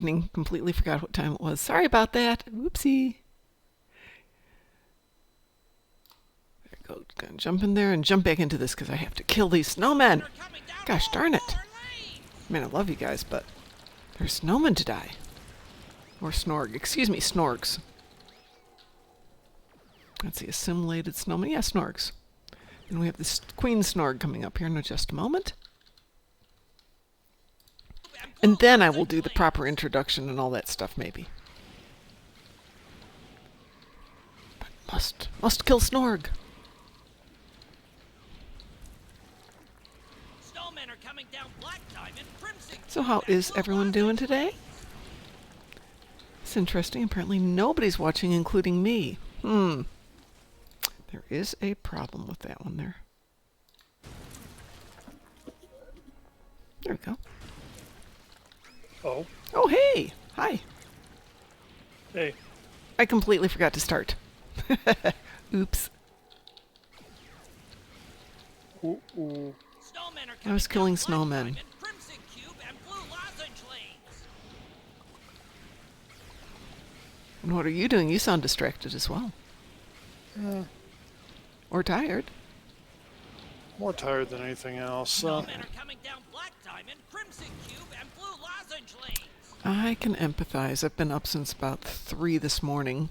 Completely forgot what time it was. Sorry about that. Whoopsie. There we go. Gonna jump in there and jump back into this because I have to kill these snowmen. Gosh darn it. Man, I love you guys, but there's snowmen to die. Or SNorg. Excuse me, SNorgs. That's the assimilated snowman. Yeah, SNorgs. And we have this Queen SNorg coming up here in just a moment. And then I will do the proper introduction and all that stuff, maybe. But must kill SNorg. So how is everyone doing today? It's interesting. Apparently nobody's watching, including me. There is a problem with that one there. There we go. Oh. Oh, hey! Hi. Hey. I completely forgot to start. Oops. Ooh. I was killing snowmen. And what are you doing? You sound distracted as well. Or tired. More tired than anything else. I can empathize. I've been up since about 3 this morning.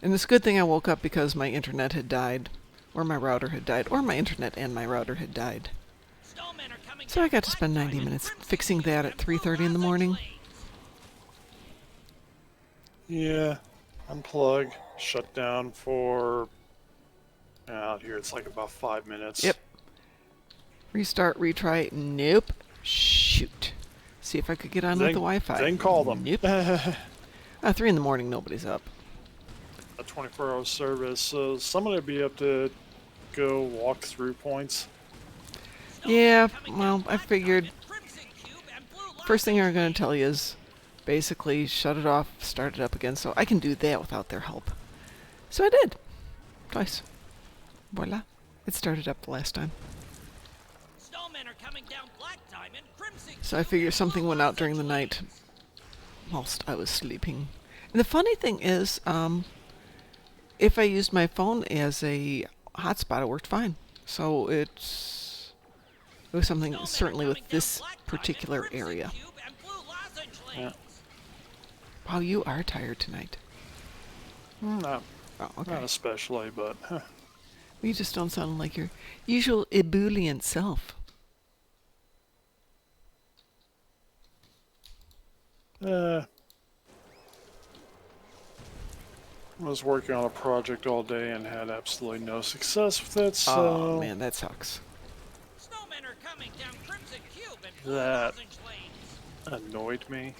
And it's a good thing I woke up because my internet had died. Or my router had died. Or my internet and my router had died. So I got to spend 90 minutes fixing that at 3:30 in the morning. Yeah. Unplug. Shut down for... out here it's like about 5 minutes. Yep. Restart, retry. Nope. Shoot. See if I could get on with the Wi-Fi. Then call them. Nope. 3 in the morning, nobody's up. A 24-hour service, so somebody will be up to go walk through points. Yeah, well, I figured first thing I'm going to tell you is basically shut it off, start it up again, so I can do that without their help. So I did. Twice. Voila. It started up the last time. So I figure something went out during the night whilst I was sleeping. And the funny thing is, if I used my phone as a hotspot, it worked fine. So it was something certainly with this particular area. Yeah. Wow, you are tired tonight. No, okay. Not especially, but... You just don't sound like your usual ebullient self. I was working on a project all day and had absolutely no success with it, so... Oh, man, that sucks. That annoyed me.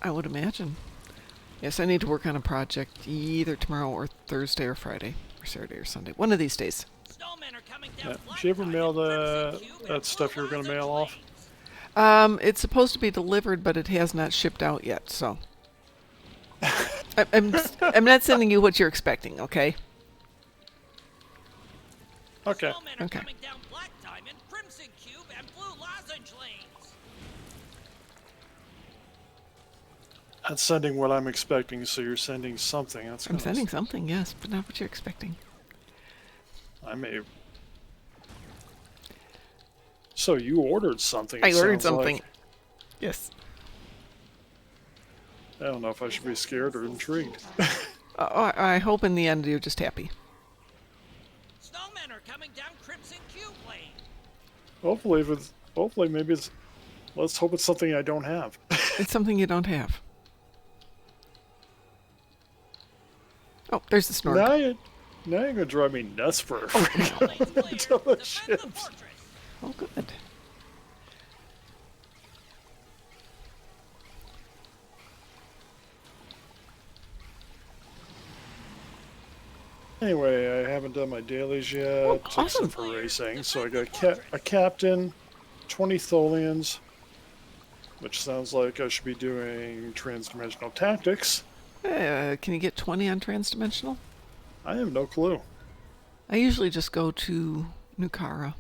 I would imagine. Yes, I need to work on a project either tomorrow or Thursday or Friday or Saturday or Sunday. One of these days. Yeah. Did you ever mail that stuff you were going to mail off? It's supposed to be delivered, but it has not shipped out yet, so... I'm not sending you what you're expecting, okay? Okay. Okay. That's sending what I'm expecting, so you're sending something. I'm sending something, yes, but not what you're expecting. I may... So you ordered something. I ordered something. Like. Yes. I don't know if I should be scared or intrigued. I hope in the end you're just happy. Snowmen are coming down Crimson Cube Lane. Hopefully maybe it's... Let's hope it's something I don't have. It's something you don't have. Oh, there's the SNorg. Now you're going to drive me nuts for a freaking ships. Oh, good. Anyway, I haven't done my dailies yet, awesome. Except for racing. So I got a captain, 20 Tholians, which sounds like I should be doing transdimensional tactics. Can you get 20 on transdimensional? I have no clue. I usually just go to Nukara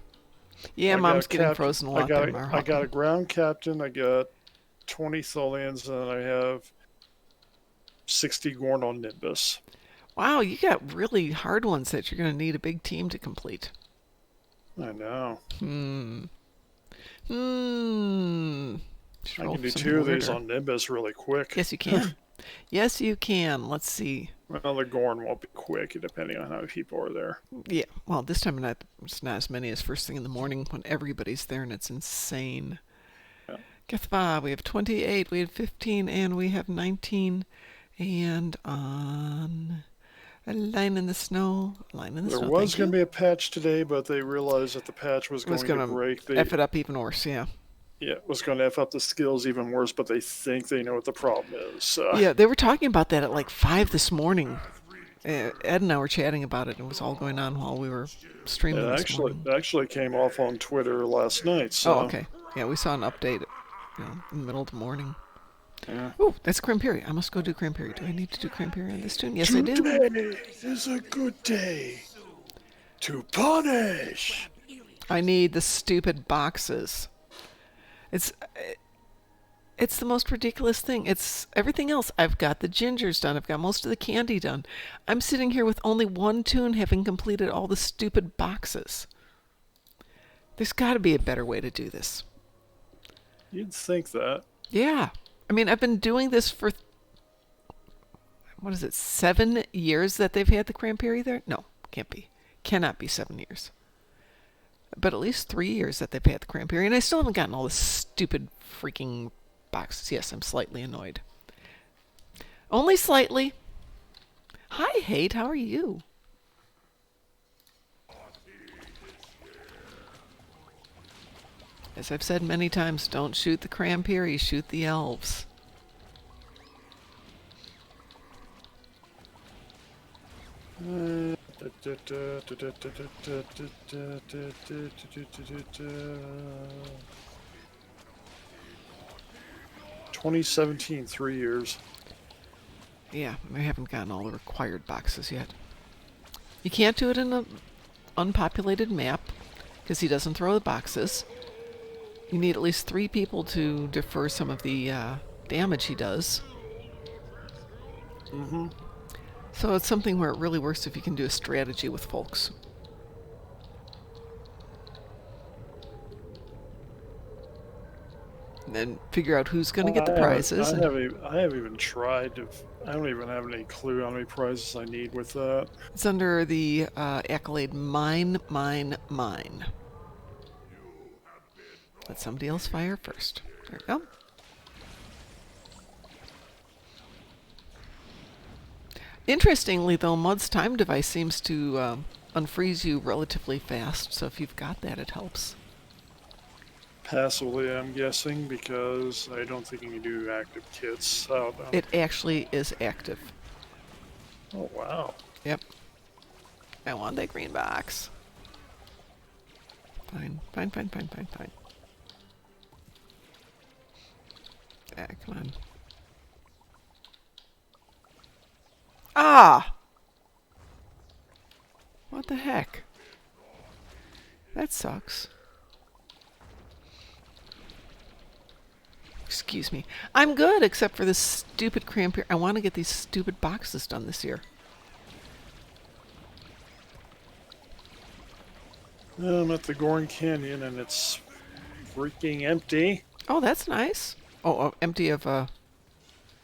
Yeah, I got a Mom's getting captain. frozen a lot there, I got a ground captain. I got 20 Tholians, and I have 60 Gorn on Nimbus. Wow, you got really hard ones that you're going to need a big team to complete. I know. Hmm. I can do 2 of these on Nimbus really quick. Yes, you can. Yes, you can. Let's see. Well, the Gorn won't be quick, depending on how many people are there. Yeah, well, this time it's not as many as first thing in the morning when everybody's there, and it's insane. Yeah. Gethba, we have 28, we have 15, and we have 19. And on a line in the snow, There was going to be a patch today, but they realized that the patch was going to break the... F it up even worse, yeah. Yeah, it was going to F up the skills even worse, but they think they know what the problem is. Yeah, they were talking about that at like 5 this morning. Ed and I were chatting about it, and it was all going on while we were streaming this morning. It actually came off on Twitter last night. So. Oh, okay. Yeah, we saw an update in the middle of the morning. Yeah. Oh, that's Cranberry. I must go do Cranberry. Do I need to do Cranberry on this tune? Yes, I do. Today is a good day to punish. I need the stupid boxes. It's the most ridiculous thing. It's everything else. I've got the gingers done. I've got most of the candy done. I'm sitting here with only one tune, having completed all the stupid boxes. There's got to be a better way to do this. You'd think that. Yeah. I mean, I've been doing this for, 7 years that they've had the Cranberry there? No, can't be. Cannot be 7 years. But at least 3 years that they've had the Cranberry, and I still haven't gotten all the stupid freaking boxes. Yes, I'm slightly annoyed. Only slightly. Hi, Hate. How are you? As I've said many times, don't shoot the Cranberry, shoot the elves. Uh, 2017, 3 years. Yeah, I haven't gotten all the required boxes yet. You can't do it in an unpopulated map because he doesn't throw the boxes. You need at least 3 people to defer some of the damage he does. Mm-hmm. So it's something where it really works if you can do a strategy with folks. And then figure out who's going to get the prizes. I haven't even tried to... I don't even have any clue how many prizes I need with that. It's under the accolade Mine, Mine, Mine. Let somebody else fire first. There we go. Interestingly, though, Mud's time device seems to unfreeze you relatively fast, so if you've got that, it helps. Passively, I'm guessing, because I don't think you can do active kits. So, It actually is active. Oh, wow. Yep. I want that green box. Fine. Fine, fine, fine, fine, fine. Ah, come on. Ah! What the heck? That sucks. Excuse me. I'm good, except for this stupid Cranberry. I want to get these stupid boxes done this year. I'm at the Gorn Canyon, and it's freaking empty. Oh, that's nice. Oh, empty of,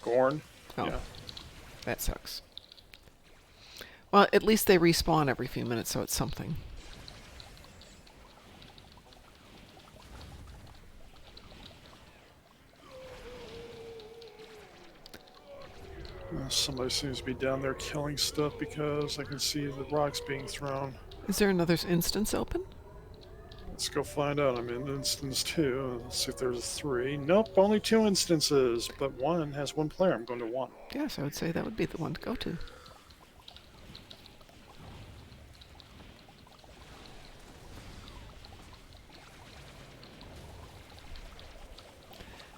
Gorn? Oh, Yeah. That sucks. Well, at least they respawn every few minutes, so it's something. Somebody seems to be down there killing stuff because I can see the rocks being thrown. Is there another instance open? Let's go find out. I'm in instance 2. Let's see if there's 3. Nope, only 2 instances, but 1 has 1 player. I'm going to 1. Yes, I would say that would be the one to go to.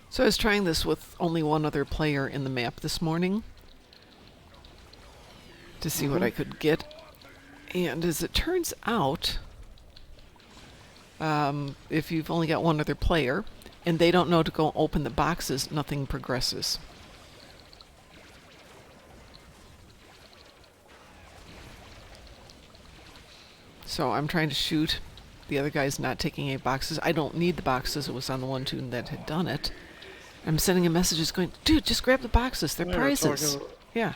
So I was trying this with only one other player in the map this morning to see what I could get. And as it turns out, If you've only got one other player and they don't know to go open the boxes, nothing progresses. So I'm trying to shoot. The other guy's not taking any boxes. I don't need the boxes. It was on the one tune that had done it. I'm sending him messages going, dude, just grab the boxes. They're prizes. Yeah.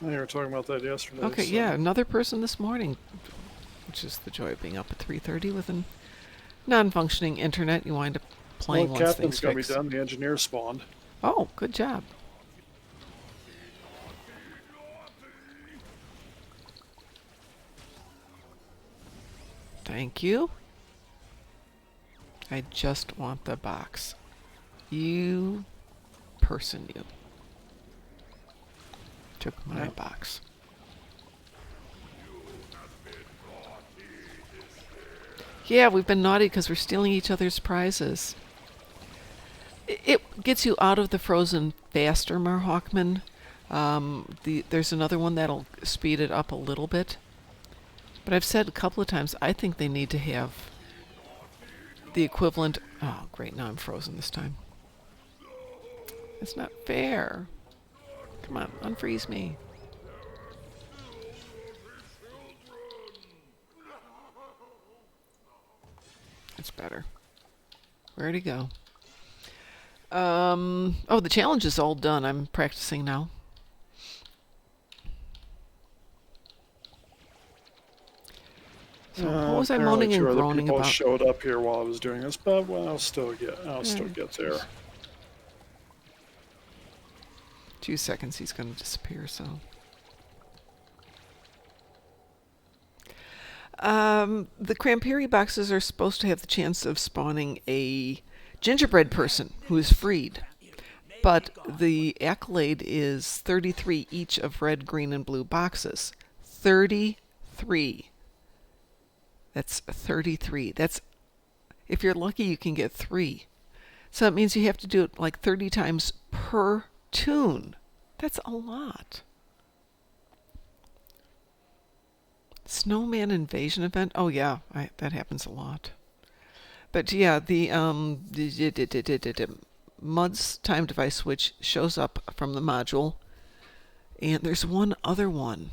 We were talking about that yesterday. Okay, so. yeah. Another person this morning, which is the joy of being up at 3:30 with a non-functioning internet. You wind up playing once things Captain's going to fix. be done. The engineer spawned. Oh, good job. Thank you. I just want the box. You person, you. Took my box. Yeah, we've been naughty because we're stealing each other's prizes. It gets you out of the frozen faster, Marhawkman. There's another one that'll speed it up a little bit. But I've said a couple of times, I think they need to have the equivalent... Oh, great, now I'm frozen this time. It's not fair. Come on, unfreeze me. It's better. Where'd he go? Oh, the challenge is all done. I'm practicing now. So what was I moaning and groaning about? Showed up here while I was doing this, but well, I'll still get there. 2 seconds, he's going to disappear. So, the Cramperi boxes are supposed to have the chance of spawning a gingerbread person who is freed, but the accolade is 33 each of red, green, and blue boxes. 33. That's 33. That's, if you're lucky, you can get 3. So it means you have to do it like 30 times per tune. That's a lot. Snowman invasion event? Oh yeah, that happens a lot. But yeah, the Mud's time device switch shows up from the module, and there's one other one.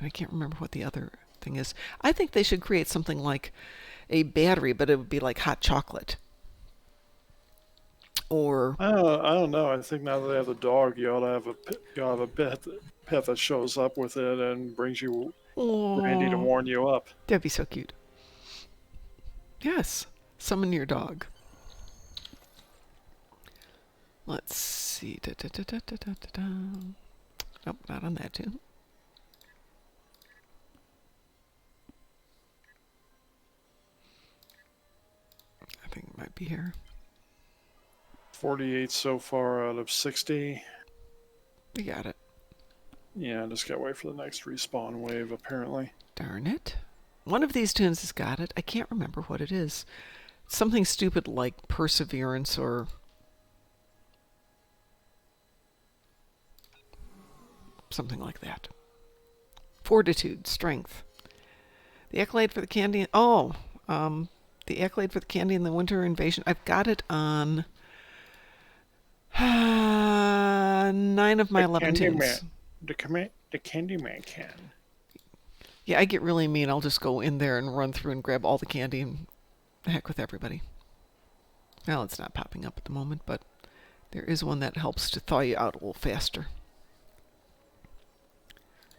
I can't remember what the other thing is. I think they should create something like a battery, but it would be like hot chocolate. Or I don't know. I think now that they have the dog, you ought to have a pet that shows up with it and brings you Randy to warn you up. That'd be so cute. Yes, summon your dog. Let's see. Nope, not on that too. I think it might be here. 48 so far out of 60. We got it. Yeah, just gotta wait for the next respawn wave, apparently. Darn it. One of these tunes has got it. I can't remember what it is. Something stupid like Perseverance or... something like that. Fortitude, Strength. The accolade for the candy... Oh, the accolade for the candy in the winter invasion. I've got it on 9 of my 11 tunes. The Candyman can. Yeah, I get really mean. I'll just go in there and run through and grab all the candy and the heck with everybody. Well, it's not popping up at the moment, but there is one that helps to thaw you out a little faster.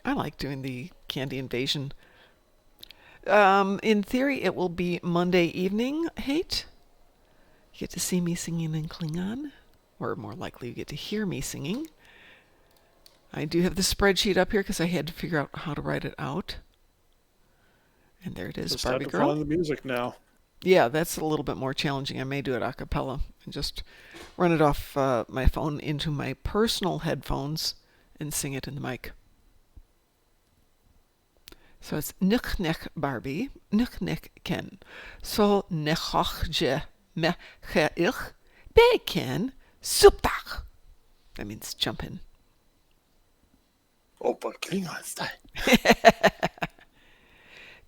I like doing the candy invasion. In theory, it will be Monday evening, Hate. You get to see me singing in Klingon, or more likely you get to hear me singing. I do have the spreadsheet up here because I had to figure out how to write it out. And there it is, just Barbie have to Girl. find the music now. Yeah, that's a little bit more challenging. I may do it a cappella and just run it off my phone into my personal headphones and sing it in the mic. So it's Nuk Nek Barbie, Nuk Nek Ken. So Nechochje Mecheich Beken Suptach. That means jump in. Oh, but Klingon style.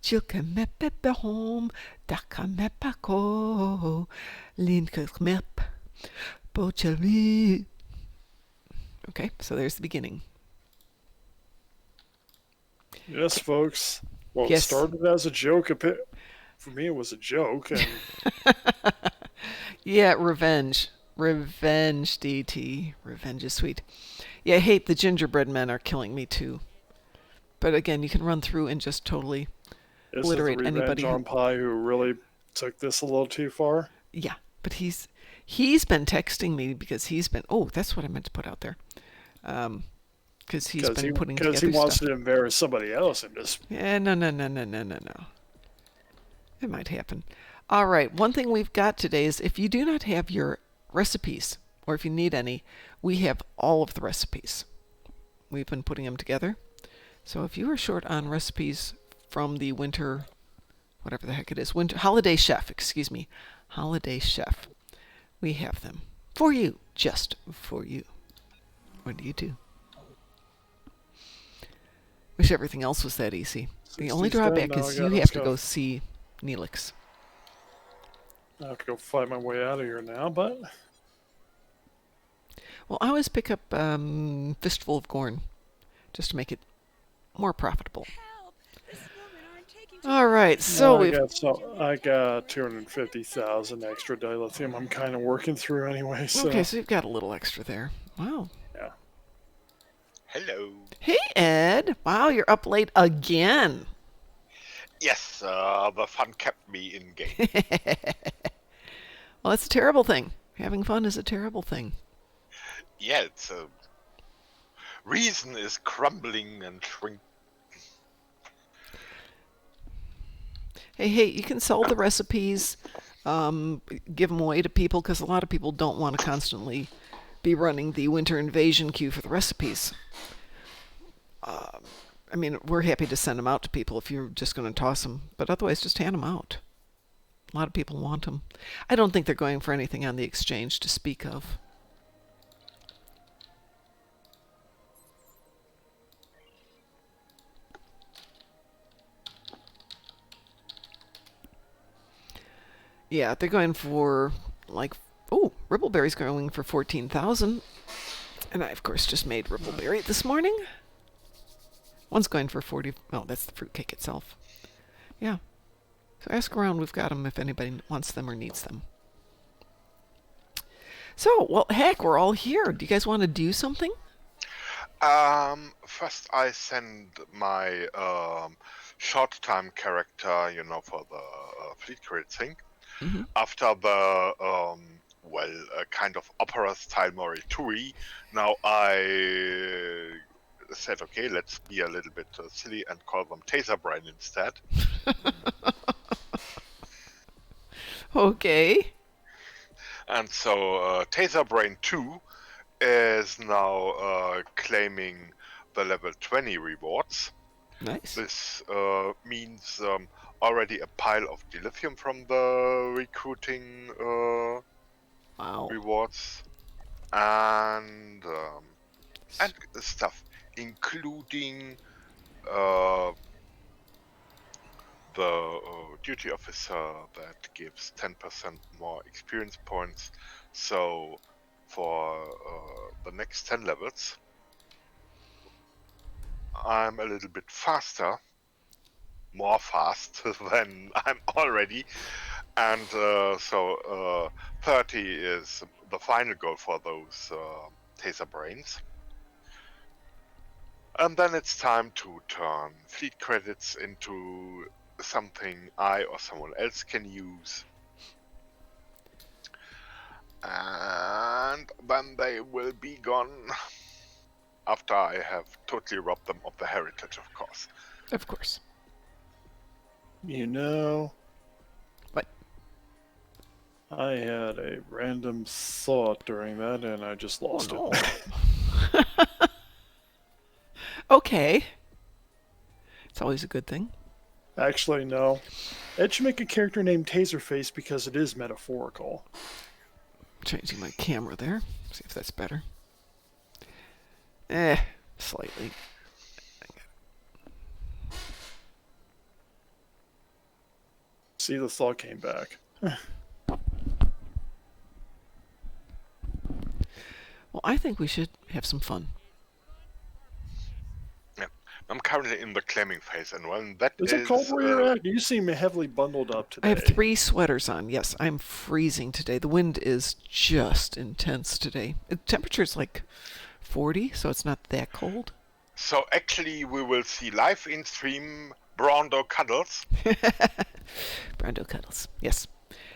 Chilkamepe home, Dakamepako, Linkmep, Bochari. Okay, so there's the beginning. Yes, folks. Well, Yes. it started as a joke. For me, it was a joke. And Yeah, revenge. Revenge, DT. Revenge is sweet. Yeah, I hate the gingerbread men are killing me too. But again, you can run through and just totally this is the obliterate revenge anybody on Pi who really took this a little too far. Yeah, but he's been texting me because he's been. Oh, that's what I meant to put out there. Because he's been putting together Because he wants stuff. to embarrass somebody else and just. Yeah, no. It might happen. All right. One thing we've got today is if you do not have your recipes, or if you need any, we have all of the recipes. We've been putting them together. So if you are short on recipes from the winter, whatever the heck it is, holiday chef, excuse me, holiday chef, we have them for you, just for you. What do you do? Wish everything else was that easy. The only drawback is you have to go see Neelix. I have to go fight my way out of here now, but. Well, I always pick up Fistful of Gorn just to make it more profitable. All right, so I got 250,000 extra dilithium. I'm kind of working through anyway. So. Okay, so you've got a little extra there. Wow. Yeah. Hello. Hey, Ed. Wow, you're up late again. Yes, the fun kept me in game. Well, that's a terrible thing. Having fun is a terrible thing. Yeah, it's reason is crumbling and shrinking. Hey, you can sell the recipes, give them away to people, because a lot of people don't want to constantly be running the winter invasion queue for the recipes. I mean, we're happy to send them out to people if you're just going to toss them, but otherwise just hand them out. A lot of people want them. I don't think they're going for anything on the exchange to speak of. Yeah, they're going for, like, oh, Rippleberry's going for 14,000. And I, of course, just made Rippleberry this morning. One's going for 40. Oh, that's the fruitcake itself. Yeah. So ask around. We've got them if anybody wants them or needs them. So, well, heck, we're all here. Do you guys want to do something? First I send my short-time character, for the fleet credit thing. Mm-hmm. After the, kind of opera-style Morituri, now I said, okay, let's be a little bit silly and call them Taser Brain instead. Okay. And so Taser Brain 2 is now claiming the level 20 rewards. Nice. This means already a pile of dilithium from the recruiting Wow. rewards and stuff, including the duty officer that gives 10% more experience points. So for the next 10 levels, I'm a little bit faster, more fast than I'm already. And so 30 is the final goal for those Taser Brains. And then it's time to turn fleet credits into something I or someone else can use. And then they will be gone after I have totally robbed them of the heritage, of course. Of course. What? I had a random thought during that, and I just lost it. Okay. It's always a good thing. Actually, no. Ed should make a character named Taserface because it is metaphorical. Changing my camera there. See if that's better. Slightly. See, the thought came back. Well, I think we should have some fun. Yeah. I'm currently in the clamming phase, and when that Is it cold where you're at? You seem heavily bundled up today. I have 3 sweaters on. Yes, I'm freezing today. The wind is just intense today. The temperature's like 40, so it's not that cold. So actually, we will see live in stream Brondo cuddles. Brondo cuddles. Yes,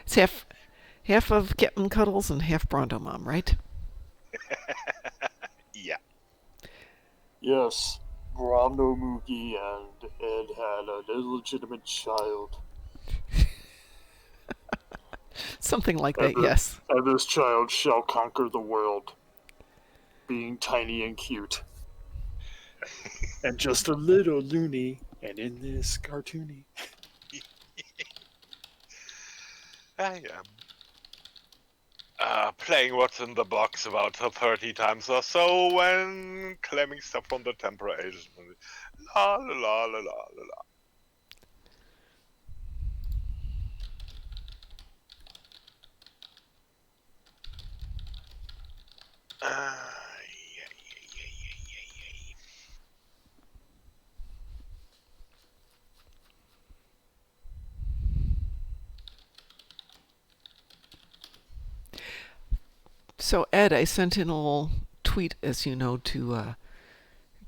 it's half of Captain Cuddles and half Brondo Mom, right? Yeah. Yes, Brondo Moogie and Ed had an illegitimate child. Something like that, yes. And this child shall conquer the world, being tiny and cute. And just a little loony, and in this cartoony. I am playing what's in the box about 30 times or so when claiming stuff from the temporal agent. La la la la la la. So, Ed, I sent in a little tweet, as you know, to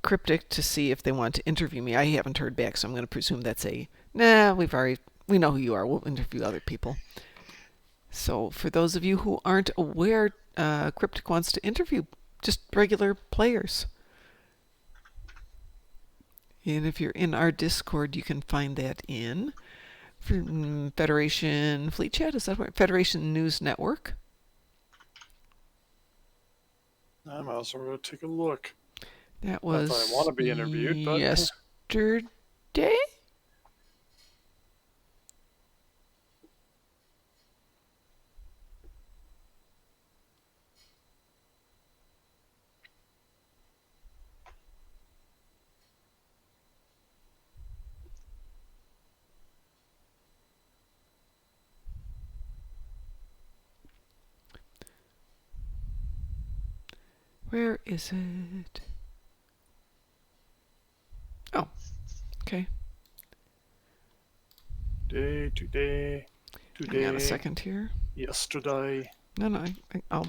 Cryptic to see if they want to interview me. I haven't heard back, so I'm going to presume that's we know who you are. We'll interview other people. So, for those of you who aren't aware, Cryptic wants to interview just regular players. And if you're in our Discord, you can find that in Federation Fleet Chat. Is that what? Federation News Network. I'm also going to take a look. That was I want to be interviewed, but yesterday. Where is it? Oh, okay. Today. Hang on a second here. Yesterday. No, I'll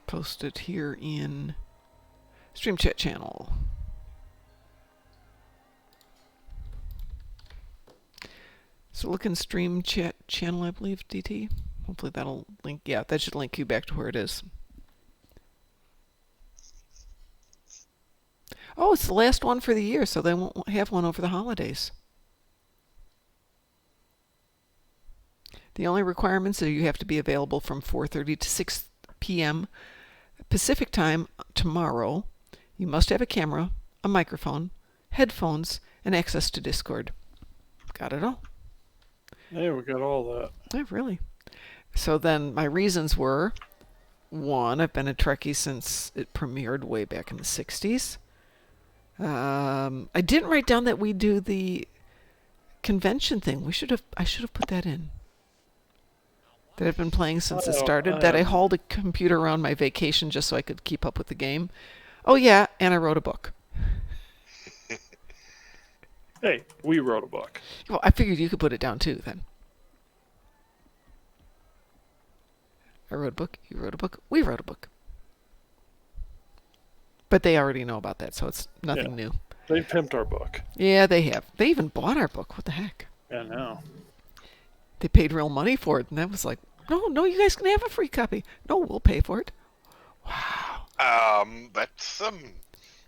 post it here in Stream Chat channel. So look in Stream Chat channel, I believe, DT. Hopefully that'll link. Yeah, that should link you back to where it is. Oh, it's the last one for the year, so they won't have one over the holidays. The only requirements are you have to be available from 4:30 to 6 p.m. Pacific time tomorrow. You must have a camera, a microphone, headphones, and access to Discord. Got it all? Hey, we got all that. Oh, really? So then my reasons were, 1, I've been a Trekkie since it premiered way back in the 60s. I didn't write down that we do the convention thing. I should have put that in. That I've been playing since it started. That I hauled a computer around my vacation just so I could keep up with the game. Oh yeah, and I wrote a book. Hey, we wrote a book. Well, I figured you could put it down too then. I wrote a book, you wrote a book, we wrote a book. But they already know about that, so it's nothing new. They pimped our book. Yeah, they have. They even bought our book. What the heck? Yeah, no. They paid real money for it, and that was like, no, you guys can have a free copy. No, we'll pay for it. Wow. That's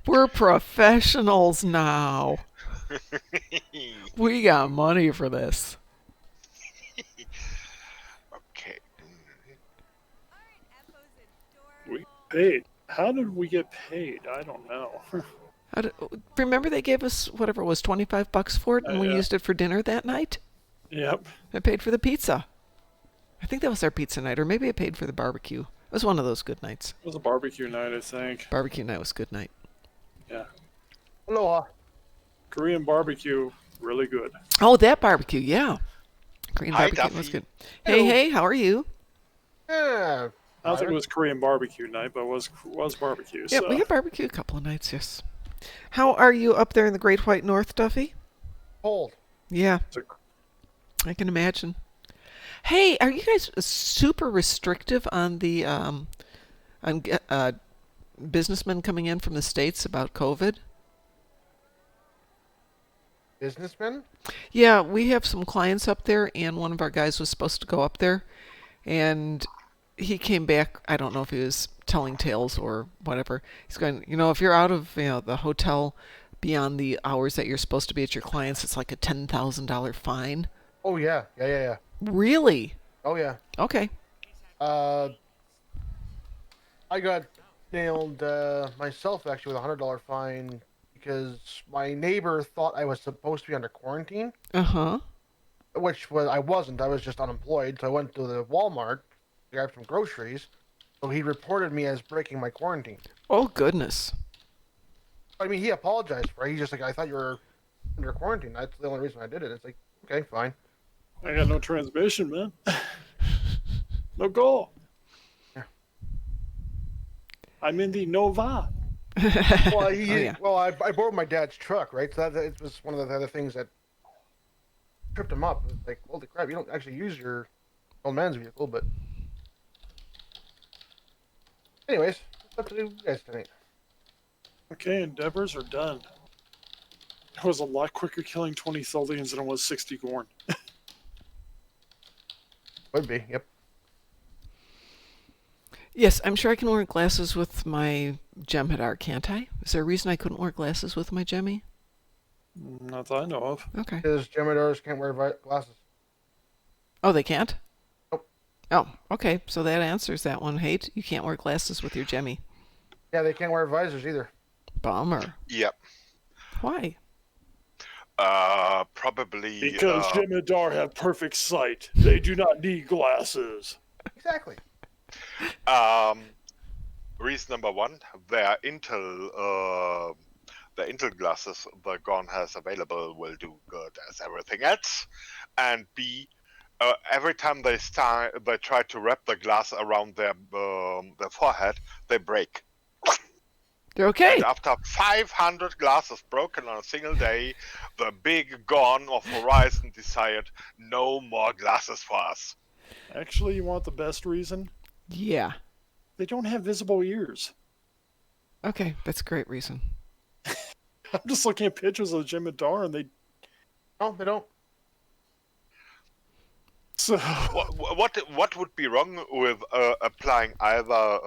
We're professionals now. We got money for this. Okay. We paid. How did we get paid? I don't know. Remember they gave us whatever it was, $25 for it, and we used it for dinner that night? Yep. I paid for the pizza. I think that was our pizza night, or maybe I paid for the barbecue. It was one of those good nights. It was a barbecue night, I think. Barbecue night was a good night. Yeah. Aloha. Korean barbecue, really good. Oh, that barbecue, yeah. Korean Hi, barbecue was Duphy. good. Hey, how are you? Yeah. I don't think it was Korean barbecue night, but it was barbecue. Yeah, So we had barbecue a couple of nights, yes. How are you up there in the Great White North, Duphy? Cold. Yeah, it's a- I can imagine. Hey, are you guys super restrictive on the on businessmen coming in from the States about COVID? Businessman? Yeah, we have some clients up there, and one of our guys was supposed to go up there, and he came back. I don't know if he was telling tales or whatever. He's going, if you're out of the hotel beyond the hours that you're supposed to be at your clients, it's like a $10,000 fine. Oh yeah. Yeah. Really? Oh yeah. Okay. Uh, I got nailed myself actually with $100 fine because my neighbor thought I was supposed to be under quarantine, Uh-huh. which I wasn't. I was just unemployed. So I went to the Walmart to grab some groceries. So he reported me as breaking my quarantine. Oh, goodness. I mean, he apologized for it. He's just like, I thought you were under quarantine. That's the only reason I did it. It's like, okay, fine. I got no transmission, man. No goal. Yeah. I'm in the Nova. Well, yeah. well, I borrowed my dad's truck, right? So that it was one of the other things that tripped him up. It was like, holy crap, you don't actually use your old man's vehicle, but anyways, what's up to you guys tonight? Okay, endeavors are done. It was a lot quicker killing 20 Tholians than it was 60 Gorn. Would be, yep. Yes, I'm sure I can wear glasses with my gem hadar, can't I? Is there a reason I couldn't wear glasses with my gemmy? Not that I know of. Okay. Because Gemidors can't wear glasses. Oh, they can't? Nope. Oh, okay. So that answers that one. Hate, you can't wear glasses with your gemmy. Yeah, they can't wear visors either. Bummer. Yep. Why? Probably Because Jem'Hadar have perfect sight. They do not need glasses. Exactly. Reason number one: their Intel glasses the Gorn has available will do good as everything else, and B, every time they try to wrap the glass around their forehead, they break. They're okay. And after 500 glasses broken on a single day, the big Gorn of Horizon decided no more glasses for us. Actually, you want the best reason? Yeah. They don't have visible ears. Okay, that's a great reason. I'm just looking at pictures of Jem'Hadar and they... No, they don't. So... What would be wrong with applying either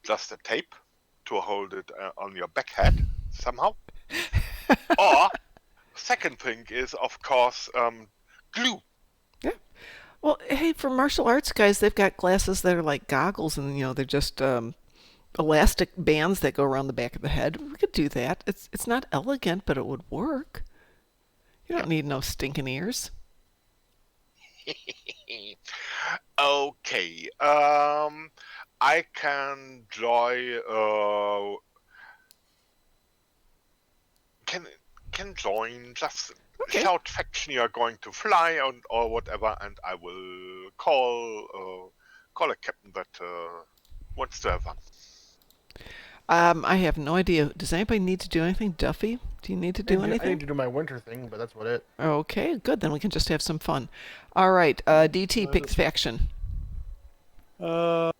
just a tape to hold it on your back head somehow, or second thing is of course glue. Yeah. Well, hey, for martial arts guys, they've got glasses that are like goggles, and they're just elastic bands that go around the back of the head. We could do that. It's not elegant, but it would work. You don't need no stinking ears. Okay, I can join. Just Okay. shout faction you are going to fly or whatever, and I will call a captain that wants to have fun. I have no idea. Does anybody need to do anything? Duphy, do you need to do I anything? need to do my winter thing, but that's about it. Okay, good. Then we can just have some fun. All right, DT, pick the faction. Let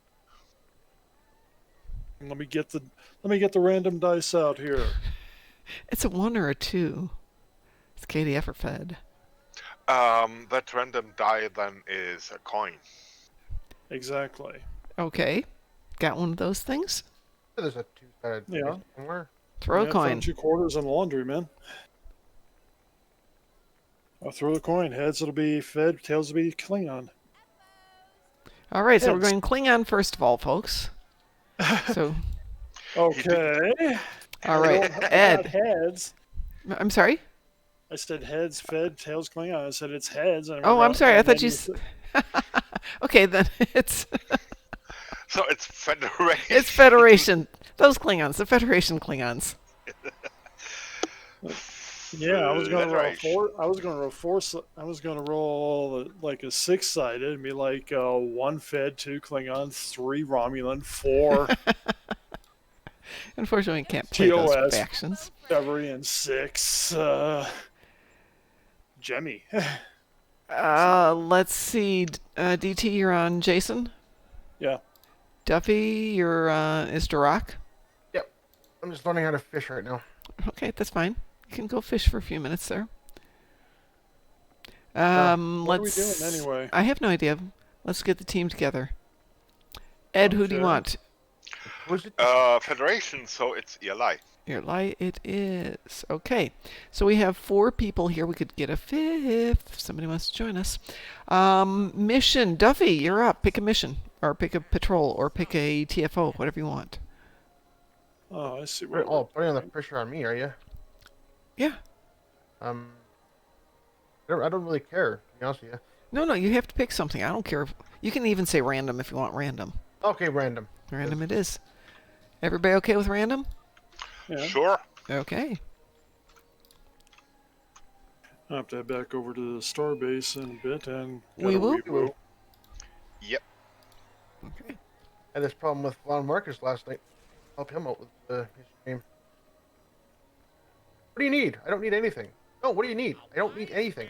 me get the random dice out here. It's a 1 or a 2. It's KDF or Fed. That random die then is a coin. Exactly. Okay, got one of those things. There's a two-sided Yeah. somewhere. Throw a Yeah, coin. found 2 quarters in the laundry, man. I'll throw the coin. Heads it'll be Fed, tails will be Klingon. All right, so we're Heads. going Klingon first of all, folks. So, Okay. all right, I got Ed. heads. I'm sorry. I said heads, Fed, tails, Klingon. I said it's heads. And Oh, I'm sorry. I thought you. said. Okay, then it's So it's Federation. it's Federation. Those Klingons, the Federation Klingons. Yeah, I was gonna roll Federation. four. I was gonna roll four. I was gonna roll like a 6-sided and be like 1 Fed, 2 Klingon, 3 Romulan, 4 Unfortunately, we can't play those TOS, factions. Discovery, and 6 Jemmy. Let's see. DT, you're on Jason. Yeah. Duphy, you're is Duroc. Yep. I'm just learning how to fish right now. Okay, that's fine. You can go fish for a few minutes there. What are we Let's. doing anyway? I have no idea. Let's get the team together. Ed, who do you Okay. want? Was it? Federation, so it's ELI. Your light it is. Okay. So we have 4 people here. We could get a 5th if somebody wants to join us. Mission. Duffy, you're up. Pick a mission. Or pick a patrol. Or pick a TFO. Whatever you want. Oh, I see. Oh, putting the pressure on me, are you? Yeah. I don't really care, to be honest with you. No, you have to pick something. I don't care. You can even say random if you want random. Okay, random. Random it is. Everybody okay with random? Yeah. Sure. Okay. I'll have to head back over to the star base in a bit and We will. Yep. Okay. I had this problem with VonMArcus last night. Help him out with his game. What do you need? I don't need anything. No, what do you need? I don't need anything.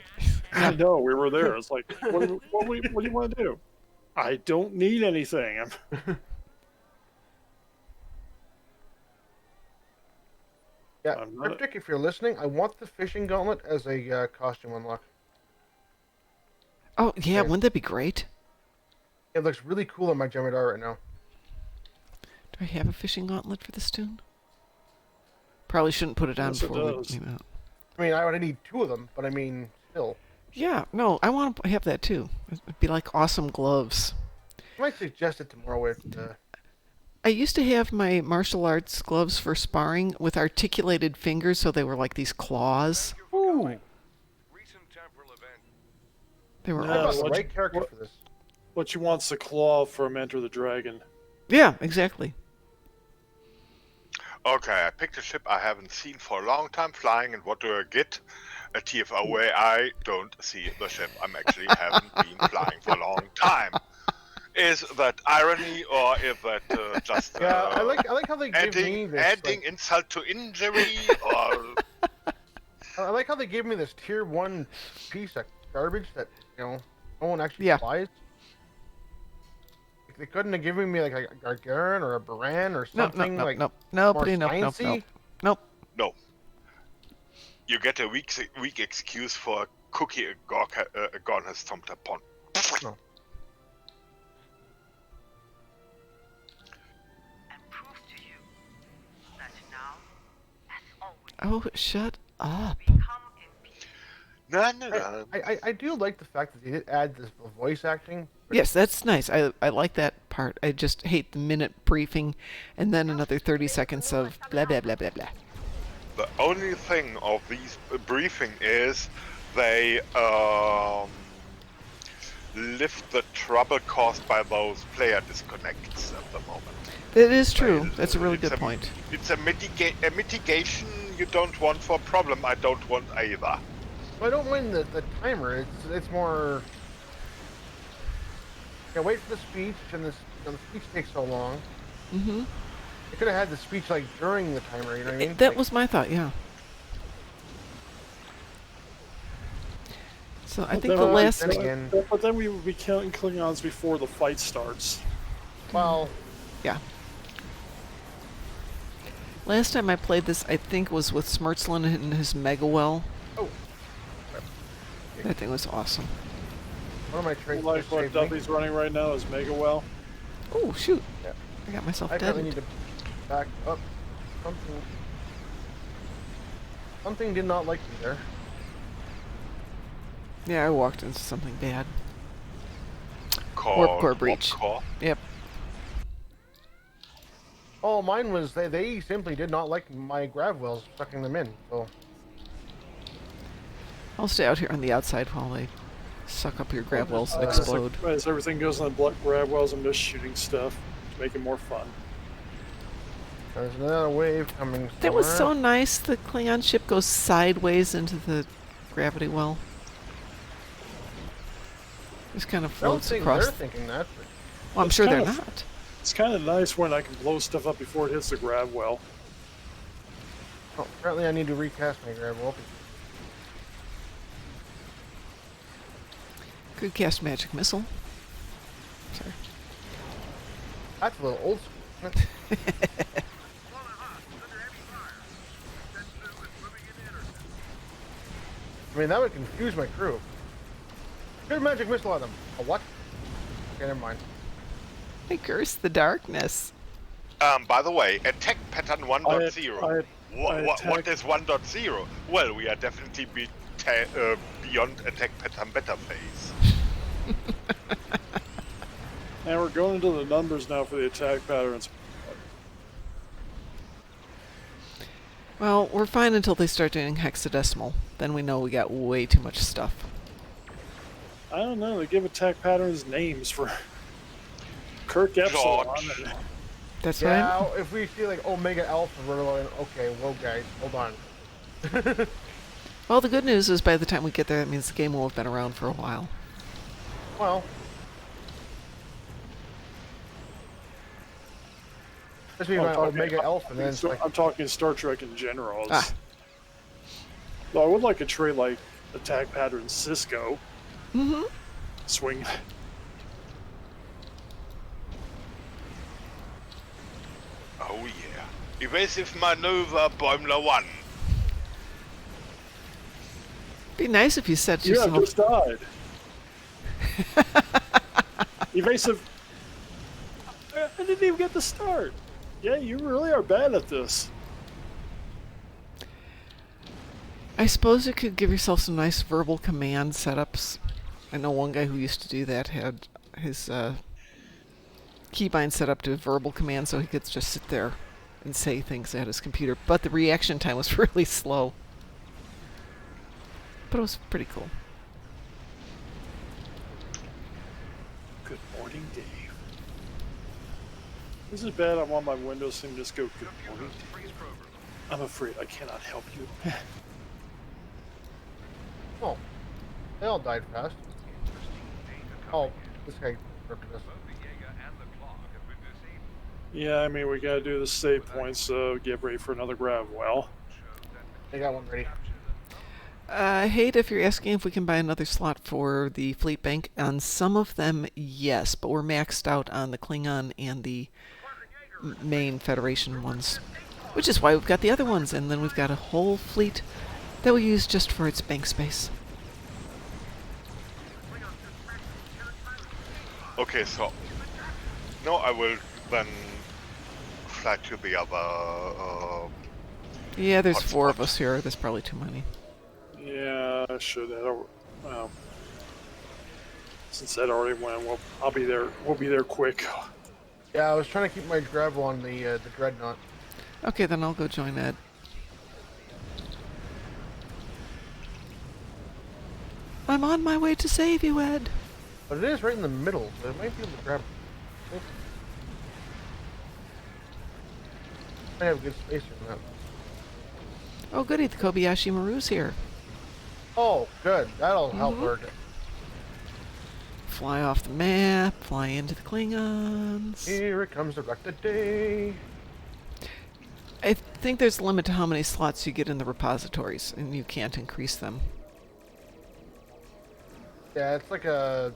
I know, we were there. It's like, what do you want to do? I don't need anything. Yeah, I'm not- Cryptic, if you're listening, I want the fishing gauntlet as a costume unlock. Oh, yeah. Okay. Wouldn't that be great? It looks really cool on my Jem'Hadar right now. Do I have a fishing gauntlet for this tune? Probably shouldn't put it on Yes, it before we does. leave out. I mean, I would need 2 of them, but I mean, still. Yeah, no, I want to have that too. It'd be like awesome gloves. I might suggest it tomorrow with I used to have my martial arts gloves for sparring with articulated fingers, so they were like these claws. Ooh, They were No, I got awesome. the what right you- character what- for this. What you want's the claw from Enter the Dragon. Yeah, exactly. Okay, I picked a ship I haven't seen for a long time flying, and what do I get? A TFO where I don't see the ship I'm actually haven't been flying for a long time. Is that irony, or is that just Yeah, I like how they give me adding, this. adding insult to injury, or I like how they give me this tier 1 piece of garbage that no one actually Yeah. buys. They couldn't have given me like a Gargarin or a Baran or something like nope. more Nobody, nope. no? You get a weak excuse for a cookie a Gorn has stomped upon. No. Oh, shut up. No. I do like the fact that they did add this voice acting. But Yes, that's nice. I like that part. I just hate the minute briefing and then another 30 seconds of blah, blah, blah, blah, blah. The only thing of these briefing is they lift the trouble caused by those player disconnects at the moment. That is true. That's a really good point. It's a mitigation you don't want for a problem I don't want either. I don't mind the timer. It's more. Yeah, wait for the speech, and the speech takes so long. Mm-hmm. I could have had the speech like during the timer. You know what I mean? That Like, was my thought, yeah. So I think the Then- last... then again- But then we would be killing Klingons before the fight starts. well, Yeah. Last time I played this, I think, was with Smirtzlin and his Mega Well. oh, That thing was awesome. one of my traits Like just what saved me. Duffy's running right now is Mega Well. Oh, shoot. Yeah. I got myself I probably need dead. to back up. Something did not like me there. Yeah, I walked into something bad. Called core breach. Warp core. Yep. Oh, mine was they simply did not like my grav wells sucking them in. So I'll stay out here on the outside while they suck up your grab wells and explode. As everything goes on the grab wells, I'm just shooting stuff to make it more fun. There's another wave coming. That was so somewhere. nice. The Klingon ship goes sideways into the gravity well. Just kind of I don't floats think across. they're thinking that. But Well, I'm It's sure they're kind of- not. It's kind of nice when I can blow stuff up before it hits the grav well. oh, apparently, I need to recast my grab wall. Could cast magic missile. Sorry. That's a little old school. Isn't it? I mean, that would confuse my crew. Shoot a magic missile at them. A what? Okay, never mind. I curse the darkness. By the way, attack pattern 1.0. What attacked- is 1.0? Well, we are definitely beyond attack pattern beta phase. And we're going into the numbers now for the attack patterns. Well, we're fine until they start doing hexadecimal. Then we know we got way too much stuff. I don't know. They give attack patterns names for Kirk Epsilon. George. and- That's Yeah, right. if we see like Omega Alpha, we're like, okay, whoa, guys, hold on. Well, the good news is by the time we get there, that means the game will have been around for a while. Well, especially I'm about talking- Omega Alpha, and then it's like, I'm talking Star Trek in general. Ah. Though I would like a trait like attack pattern Cisco. Mm-hmm. Swing. Oh yeah. Evasive maneuver, Boimler 1. Be nice if you set Yeah, yourself. just died. Evasive. I didn't even get the start. Yeah, you really are bad at this. I suppose you could give yourself some nice verbal command setups. I know one guy who used to do that had his keybind set up to verbal command so he could just sit there and say things at his computer. But the reaction time was really slow. But it was pretty cool. Good morning, Dave. This is bad. I want my Windows thing to just go, good morning, Dave. I'm afraid I cannot help you. oh, they all died fast. Oh, this guy ripped us. Yeah, I mean, we gotta do the save points, so get ready for another grab well. They got one ready. I hate if you're asking if we can buy another slot for the fleet bank. On some of them, yes, but we're maxed out on the Klingon and the main Federation ones. Which is why we've got the other ones, and then we've got a whole fleet that we use just for its bank space. Okay, so no, I will then fly to the other. Yeah, there's Hotspot. 4 of us here. There's probably too many. Yeah, I should have. Well, since that already went, I'll be there. We'll be there quick. Yeah, I was trying to keep my gravel on the dreadnought. Okay, then I'll go join Ed. I'm on my way to save you, Ed. But it is right in the middle, so it might be able to grab. I have good space in that. Oh, goody, the Kobayashi Maru's here. Oh, good. That'll help her. Fly off the map, fly into the Klingons. Here it comes to wreck the day. I think there's a limit to how many slots you get in the repositories, and you can't increase them. Yeah, it's like a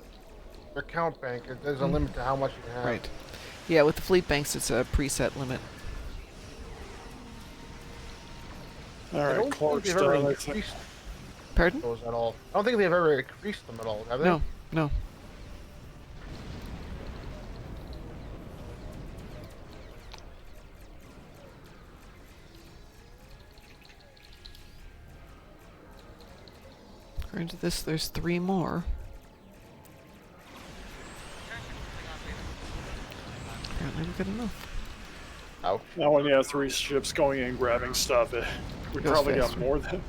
account bank. There's a limit to how much you can have. Right. Yeah, with the fleet banks, it's a preset limit. All I right, don't Clark's think they've ever done. I think. increased Pardon? those at all. I don't think they've ever increased them at all, have they? No, no. According to this, there's 3 more. Apparently we got enough. Ouch. Now when you have 3 ships going in grabbing stuff, we Goes probably got faster. more than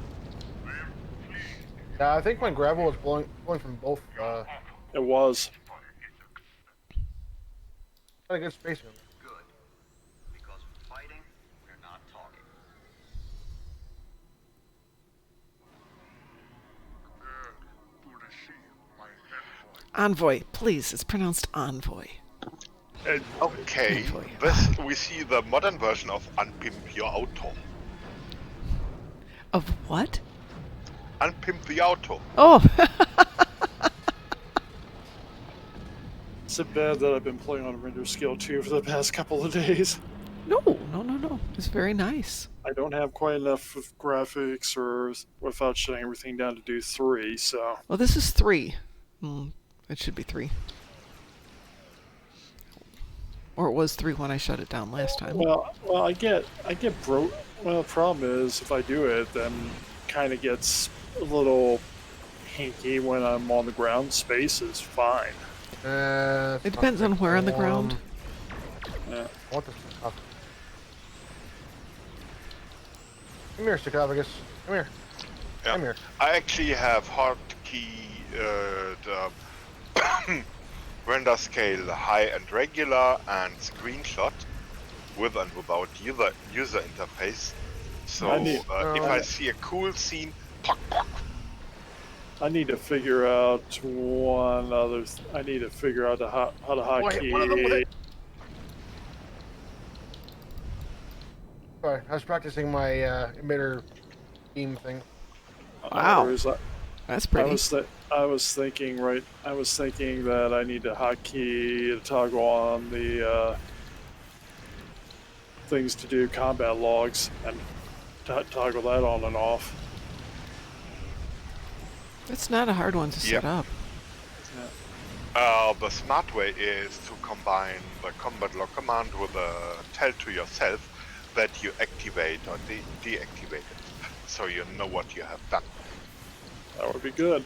Yeah, I think my gravel was blowing from both. it was. Got a good space room. Envoy, please. It's pronounced envoy. Okay, Envoy. this we see the modern version of Unpimp Your Auto. Of what? Unpimp the Auto. Oh, Is it bad that I've been playing on render scale 2 for the past couple of days? no. It's very nice. I don't have quite enough of graphics or without shutting everything down to do 3, so... Well, this is 3. It should be 3. Or it was 3 when I shut it down last time. Well, I get broke. Well, the problem is if I do it, then kind of gets a little hinky when I'm on the ground. Space is fine. It depends on where on the ground. Yeah. What the fuck? Come here, Sarcophagus. Come here. Yeah. Come here. I actually have hotkey the render scale high and regular and screenshot with and without user interface. So if I see a cool scene, pock, pock. I need to figure out one other. I need to figure out how to hotkey. Sorry, I was practicing my emitter beam thing. Wow. That's pretty. I was thinking that I need to hotkey to toggle on the things to do combat logs and toggle that on and off. It's not a hard one to set up. The smart way is to combine the combat log command with a tell to yourself that you activate or deactivate it, so you know what you have done. That would be good.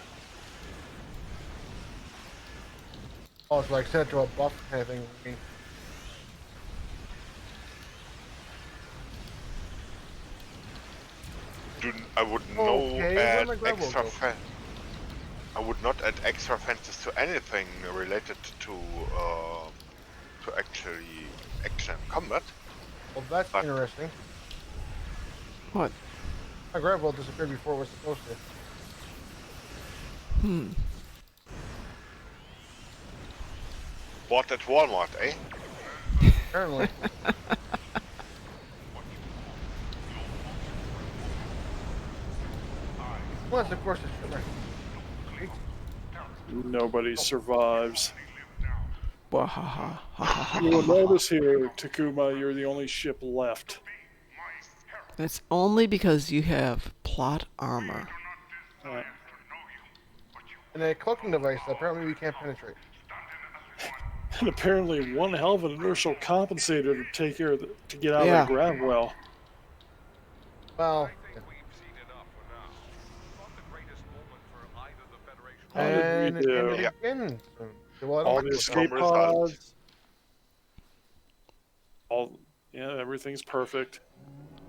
Oh, it's like set it to a buff kind of thing. I mean, I would add extra I would not add extra fences to anything related to actually action and combat. well, that's interesting. What? My grab wheel disappeared before it was supposed to. Bought at Walmart, eh? Apparently. Unless, of course, it's sugar. Nobody survives. Wahaha. You will notice here, Takuma, you're the only ship left. That's only because you have plot armor. And a cloaking device that apparently we can't penetrate. And apparently one hell of an inertial compensator to take care of to get out of that grab well. Well, How did we do? Again. All the escape pods. Everything's perfect.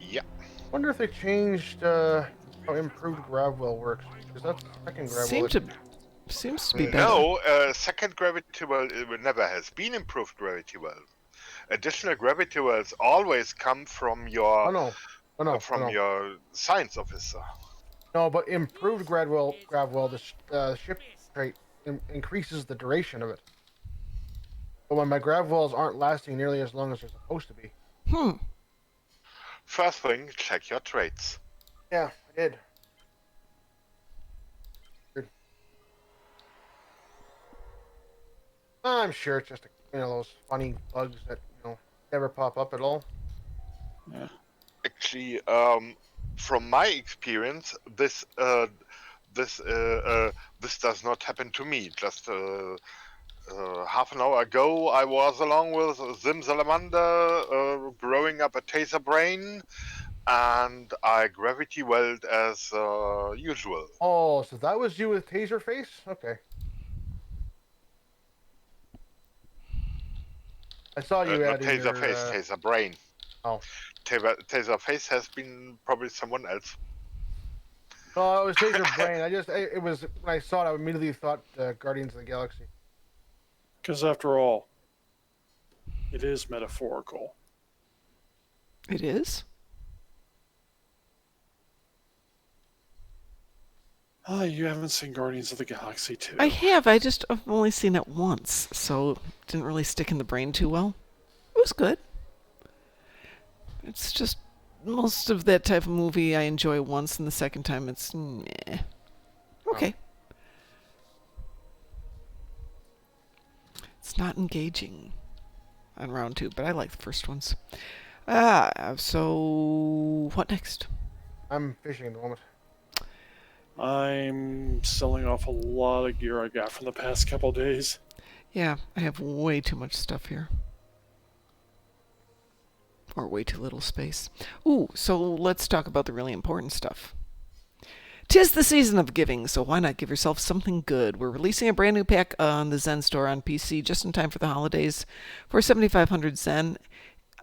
Yeah. I wonder if they changed how improved grab well works. Because that's the second grab well. Seems to be better. No, second gravity well never has been improved gravity well. Additional gravity wells always come from your your science officer. No, but improved grab well, the ship trait increases the duration of it. But when my grab wells aren't lasting nearly as long as they're supposed to be. First thing, check your traits. Yeah, I did. I'm sure it's just those funny bugs that never pop up at all. Yeah. Actually, from my experience, this does not happen to me. Just half an hour ago, I was along with Zim Salamander growing up a taser brain, and I gravity welled as usual. Oh, so that was you with taser face? Okay. I saw you adding taser your, face, taser brain. Oh. Taser face has been probably someone else. No, it was taser brain. It was when I saw it, I immediately thought Guardians of the Galaxy. Because after all, it is metaphorical. It is? Oh, you haven't seen Guardians of the Galaxy 2. I have. I've only seen it once, so it didn't really stick in the brain too well. It was good. It's just most of that type of movie I enjoy once, and the second time it's meh. Okay. It's not engaging on round 2, but I like the first ones. So what next? I'm fishing at the moment. I'm selling off a lot of gear I got from the past couple days. Yeah, I have way too much stuff here. Or way too little space. Ooh, so let's talk about the really important stuff. 'Tis the season of giving, so why not give yourself something good? We're releasing a brand new pack on the Zen store on PC just in time for the holidays for 7,500 Zen.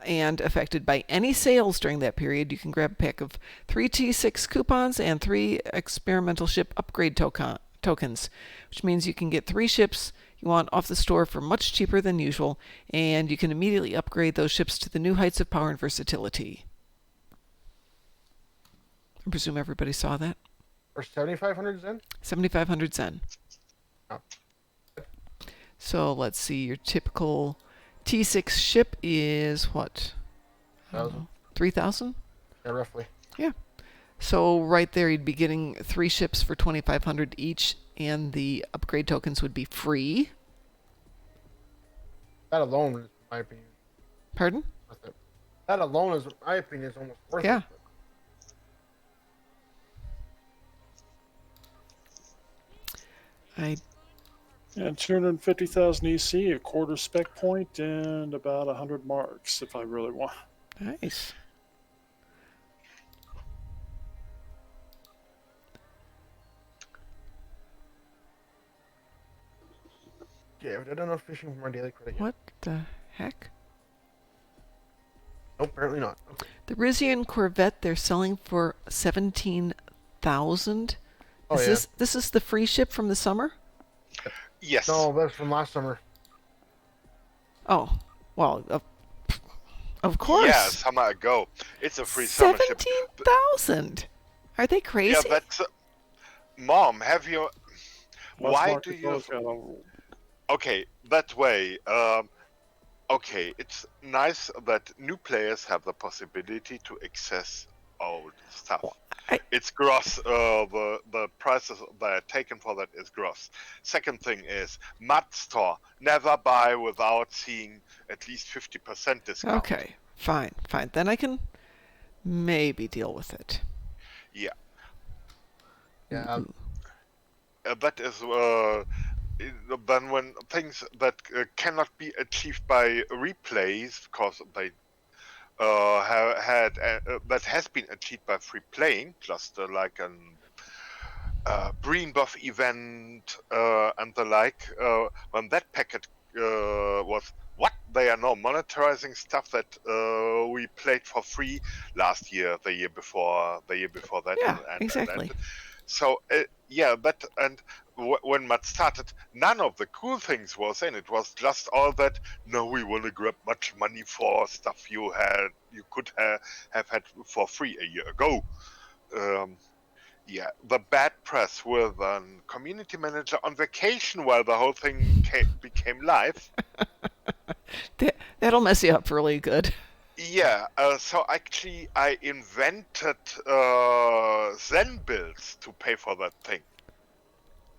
And affected by any sales during that period, you can grab a pack of 3 T6 coupons and 3 experimental ship upgrade tokens, which means you can get 3 ships you want off the store for much cheaper than usual, and you can immediately upgrade those ships to the new heights of power and versatility. I presume everybody saw that? For 7,500 Zen? 7,500 Zen. Oh. So let's see, your typical T6 ship is what? 1,000. 3,000? Yeah, roughly. Yeah. So right there you'd be getting 3 ships for 2,500 each, and the upgrade tokens would be free. That alone, in my opinion, Pardon? worth it. That alone, in my opinion, is almost worth Yeah. it. And 250,000 EC, a quarter spec point, and about 100 marks if I really want. Nice. Yeah, but I don't know fishing for my daily credit yet. What the heck? Nope, apparently not. Okay. The Rizian Corvette they're selling for 17,000. Oh, yeah. This is the free ship from the summer? Yes. No, that's from last summer. Oh, well, of course. Yeah, summer ago. It's a free summer ship. 17,000. Are they crazy? Yeah, that's. Mom, have you? Why Marcus do you? always got a- Okay, that way. Okay, it's nice that new players have the possibility to access old stuff. It's gross. The prices that are taken for that is gross. Second thing is Mud Store. Never buy without seeing at least 50% discount. Okay, fine. Then I can maybe deal with it. Yeah. Yeah. That is then when things that cannot be achieved by replays because they that has been achieved by free playing, just like an Green Buff event and the like. When that packet was they are now monetizing stuff that we played for free last year, the year before that. Yeah, exactly. So that and when Matt started, none of the cool things was in. It was just all that. No, we want to grab much money for stuff you could have had for free a year ago. The bad press with a community manager on vacation while the whole thing became live. That'll mess you up really good. Yeah, so actually I invented Zen builds to pay for that thing.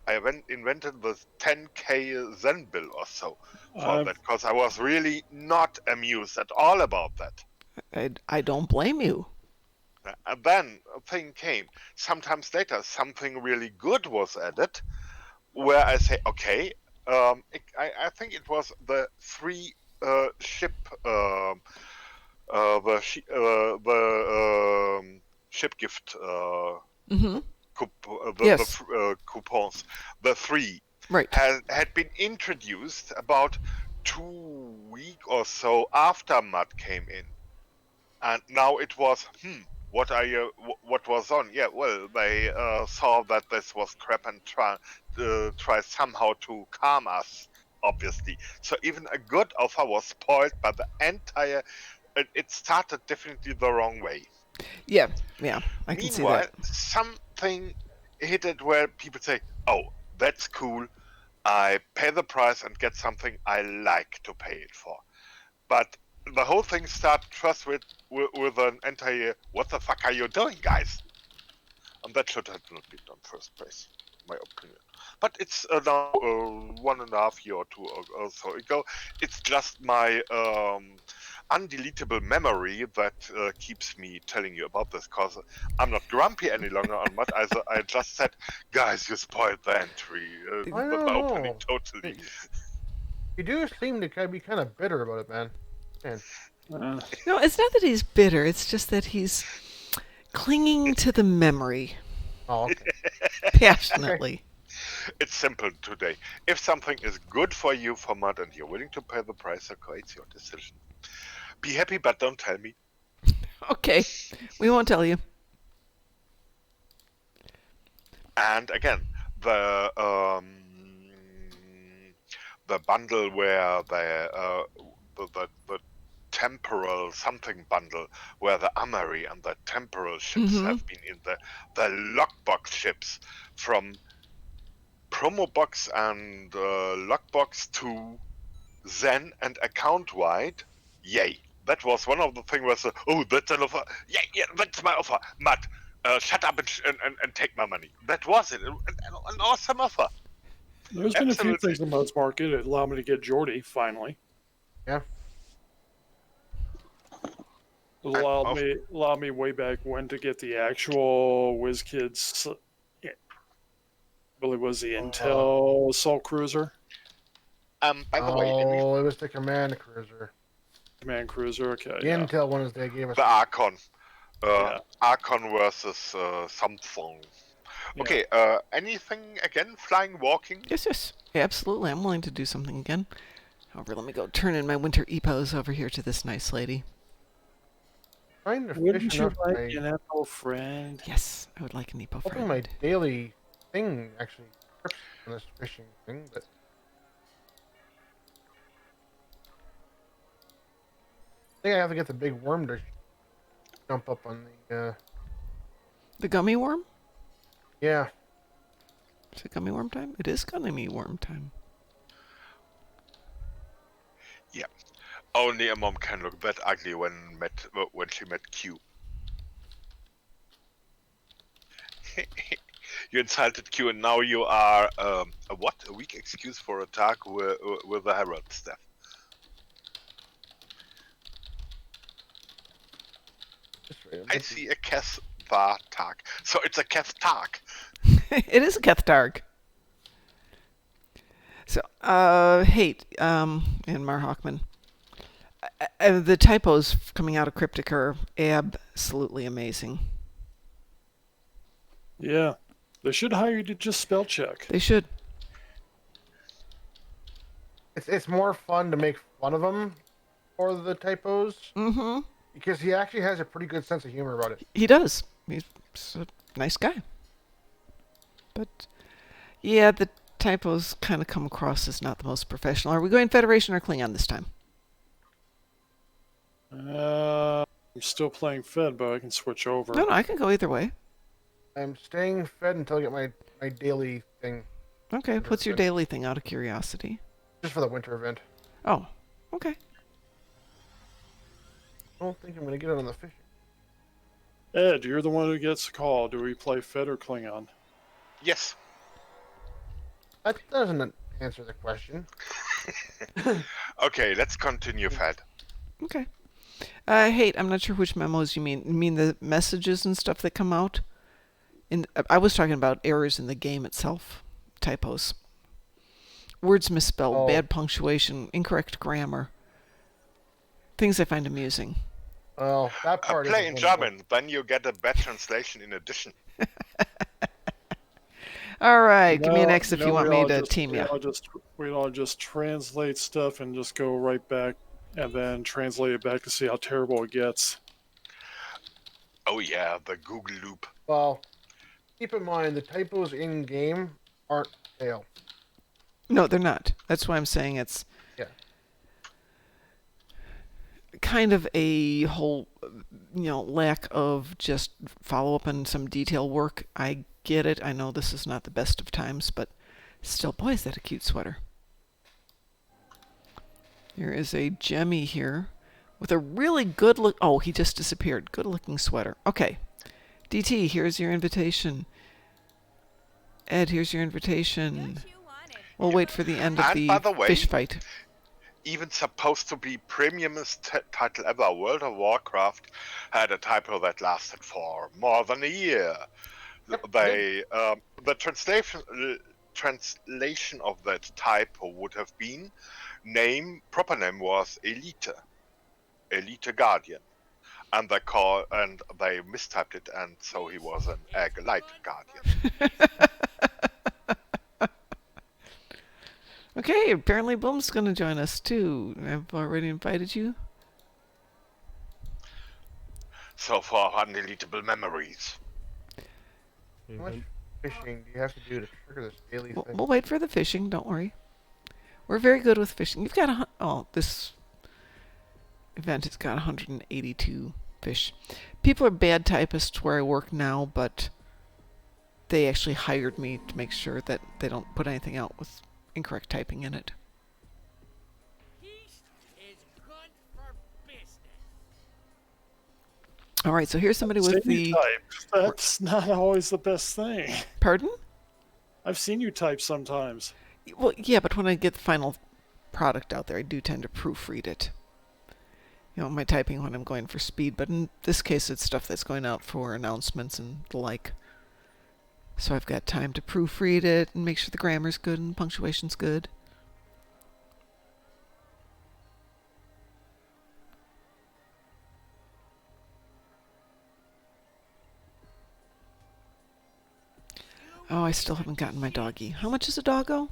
I invented the 10k Zen bill or so for that, because I was really not amused at all about that. I don't blame you. And then a thing came. Sometimes later, something really good was added, where I say, okay, I think it was the 3 ship... the ship gift coupons, the 3 had been introduced about 2 weeks or so after Mud came in, and now it was what was on? Yeah, well, they saw that this was crap and try somehow to calm us, obviously. So even a good offer was spoiled by the entire. It started definitely the wrong way. Yeah, I can see that. Meanwhile, something hit it where people say, "Oh, that's cool. I pay the price and get something I like to pay it for." But the whole thing starts first with an entire "What the fuck are you doing, guys?" And that should have not been done first place, my opinion. But it's now 1.5 year or 2 or so ago. It's just my undeletable memory that keeps me telling you about this, because I'm not grumpy any longer on what I just said, guys, you spoiled the entry, I the don't opening know. totally. You do seem to be kind of bitter about it, man. No, it's not that he's bitter. It's just that he's clinging to the memory Oh, okay. passionately. It's simple today. If something is good for you for mod and you're willing to pay the price, okay, it's your decision. Be happy, but don't tell me. Okay, we won't tell you. And again, the bundle where the temporal something bundle where the Amari and the temporal ships have been in the lockbox ships from promo box and lockbox to Zen and account wide. Yay! That was one of the things where oh, that's an offer. Yeah, that's my offer. Matt, shut up and take my money. That was it. An awesome offer. There's been a few Absolutely. things in Mods Market that allow me to get Jordy finally. Yeah. Allowed me way back when to get the actual WizKids. I believe it was the Intel Assault Cruiser, By the way, Oh, it was the command cruiser. Command Cruiser. Okay, The yeah. Intel ones they gave us. the Archon. Yeah. Archon versus something. Yeah. Okay, anything again? Flying, walking? Yes, absolutely. I'm willing to do something again. However, let me go turn in my winter epos over here to this nice lady. Trying to Wouldn't fish you enough like my, an Apple friend? Yes, I would like an epo hoping friend. my daily thing actually trips on this fishing thing, but I think I have to get the big worm to jump up on the The gummy worm? yeah. Is it gummy worm time? It is gummy worm time. Yeah. Only a mom can look that ugly when she met Q. You insulted Q, and now you are a what? A weak excuse for attack with the Herald staff. I see a Keth Tag. So it's a Keth Tag. It is a Keth Dark. So, Hate, and Mar Hawkman. The typos coming out of Cryptic are absolutely amazing. Yeah. They should hire you to just spell check. They should. It's more fun to make fun of him for the typos Mm-hmm. because he actually has a pretty good sense of humor about it. He does. He's a nice guy. But, yeah, the typos kind of come across as not the most professional. Are we going Federation or Klingon this time? I'm still playing Fed, but I can switch over. No, I can go either way. I'm staying fed until I get my daily thing, Okay, what's your daily thing out of curiosity? just for the winter event. Oh, okay. I don't think I'm going to get it on the fishing. Ed, you're the one who gets the call. Do we play Fed or Klingon? Yes. That doesn't answer the question. Okay, let's continue, Fed. Okay. Hate, I'm not sure which memos you mean. You mean the messages and stuff that come out? I was talking about errors in the game itself. Typos. Words misspelled, Oh. bad punctuation, incorrect grammar. Things I find amusing. Well, that part Play isn't in one of them. German, then you get a bad translation in addition. All right, give me an No, X if no, you want we me all to just- team we you. all just translate stuff and just go right back and then translate it back to see how terrible it gets. Oh yeah, the Google loop. Well, keep in mind the typos in game aren't fail. No, they're not. That's why I'm saying it's Yeah. kind of a whole, lack of just follow up on some detail work. I get it. I know this is not the best of times, but still, boy, is that a cute sweater. There is a Jemmy here with a really good look. Oh, he just disappeared. Good looking sweater. Okay. DT, here's your invitation. Ed, here's your invitation. We'll wait for the end of And the by the way, fish fight. even supposed to be premiumest title ever, World of Warcraft had a typo that lasted for more than a year. The translation of that typo would have been proper name was Elite Guardian, and they mistyped it, and so he was an Egg Light Guardian. Okay, apparently Boom's going to join us too. I've already invited you. So for undeletable memories. How much fishing do you have to do to trigger this daily thing? We'll wait for the fishing. Don't worry. We're very good with fishing. You've got this event has got 182 fish. People are bad typists where I work now, but they actually hired me to make sure that they don't put anything out with incorrect typing in it. Yeast is good for business. All right, so here's somebody with Seen you the... type. That's not always the best thing. Pardon? I've seen you type sometimes. Well, yeah, but when I get the final product out there, I do tend to proofread it. You know, my typing when I'm going for speed, but in this case, it's stuff that's going out for announcements and the like. So I've got time to proofread it and make sure the grammar's good and punctuation's good. Oh, I still haven't gotten my doggy. How much is a doggo?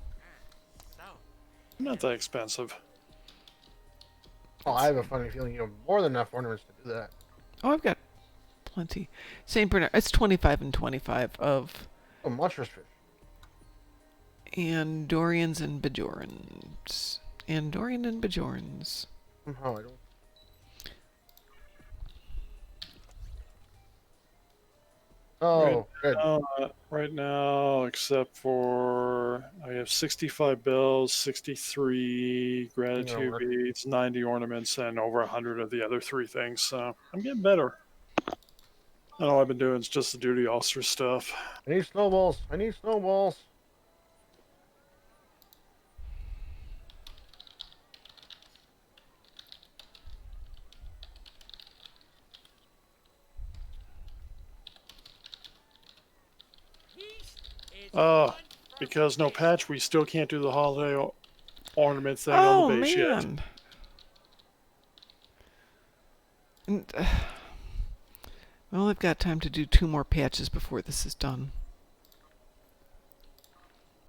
Not that expensive. Oh, I have a funny feeling you have more than enough ornaments to do that. Oh, I've got plenty. St. Bernard. It's 25 and 25 of Oh, monstrous fish. Andorians and Bajorans. Andorian and Bajorans. Somehow I don't. Oh, good. Right now, except for I have 65 bells, 63 gratitude beads, 90 ornaments, and over 100 of the other three things. So I'm getting better. And all I've been doing is just the duty officer stuff. I need snowballs. I need snowballs. Yeast is Oh, good for because no business. patch, we still can't do the holiday ornament thing Oh, on the base yet. man. And, well, I've got time to do 2 more patches before this is done.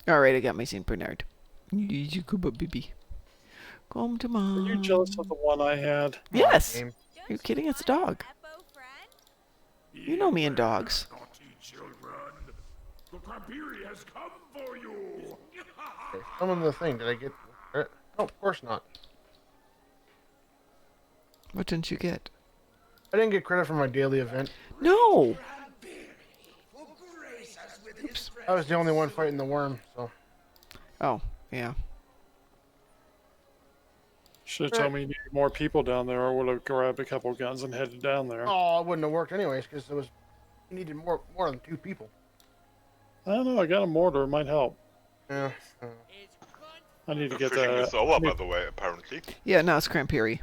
Alright, I got my St. Bernard. You go, baby. Come to mom. Are you jealous of the one I had? Yes! Game. Are you kidding? It's a dog. You know me and dogs. Naughty children, the Krabiri has come for you. Okay, summon the thing. Did I get it? No, of course not. What didn't you get? I didn't get credit for my daily event. No! Oops. I was the only one fighting the worm, so. Oh, yeah. Should have told me you needed more people down there, or would have grabbed a couple guns and headed down there. Oh, it wouldn't have worked anyways, because it was. You needed more than 2 people. I don't know, I got a mortar, it might help. Yeah. Is good I need to The get fishing that. is over, by the way, apparently. Yeah, now it's Crampiri.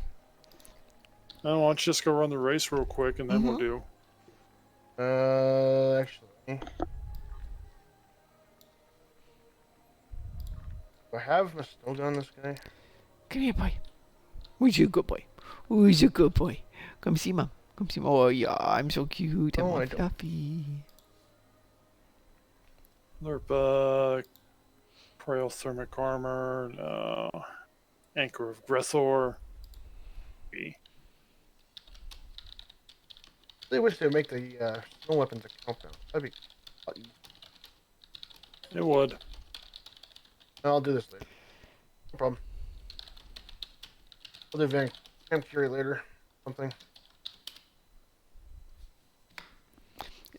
I don't want you just go run the race real quick, and then we'll do. Actually. Do I have a snow gun on this guy? Come here, boy. Who's your good boy? Who's your good boy? Come see mom. Come see mom. Oh, yeah, I'm so cute. I'm Oh, all I don't. fluffy. Lerpa, Proyothermic armor, no. Anchor of Grethor. B. They wish they would make the snow weapons a countdown. That'd be. It would. I'll do this later. No problem. I'll do Camp Curie later. Something.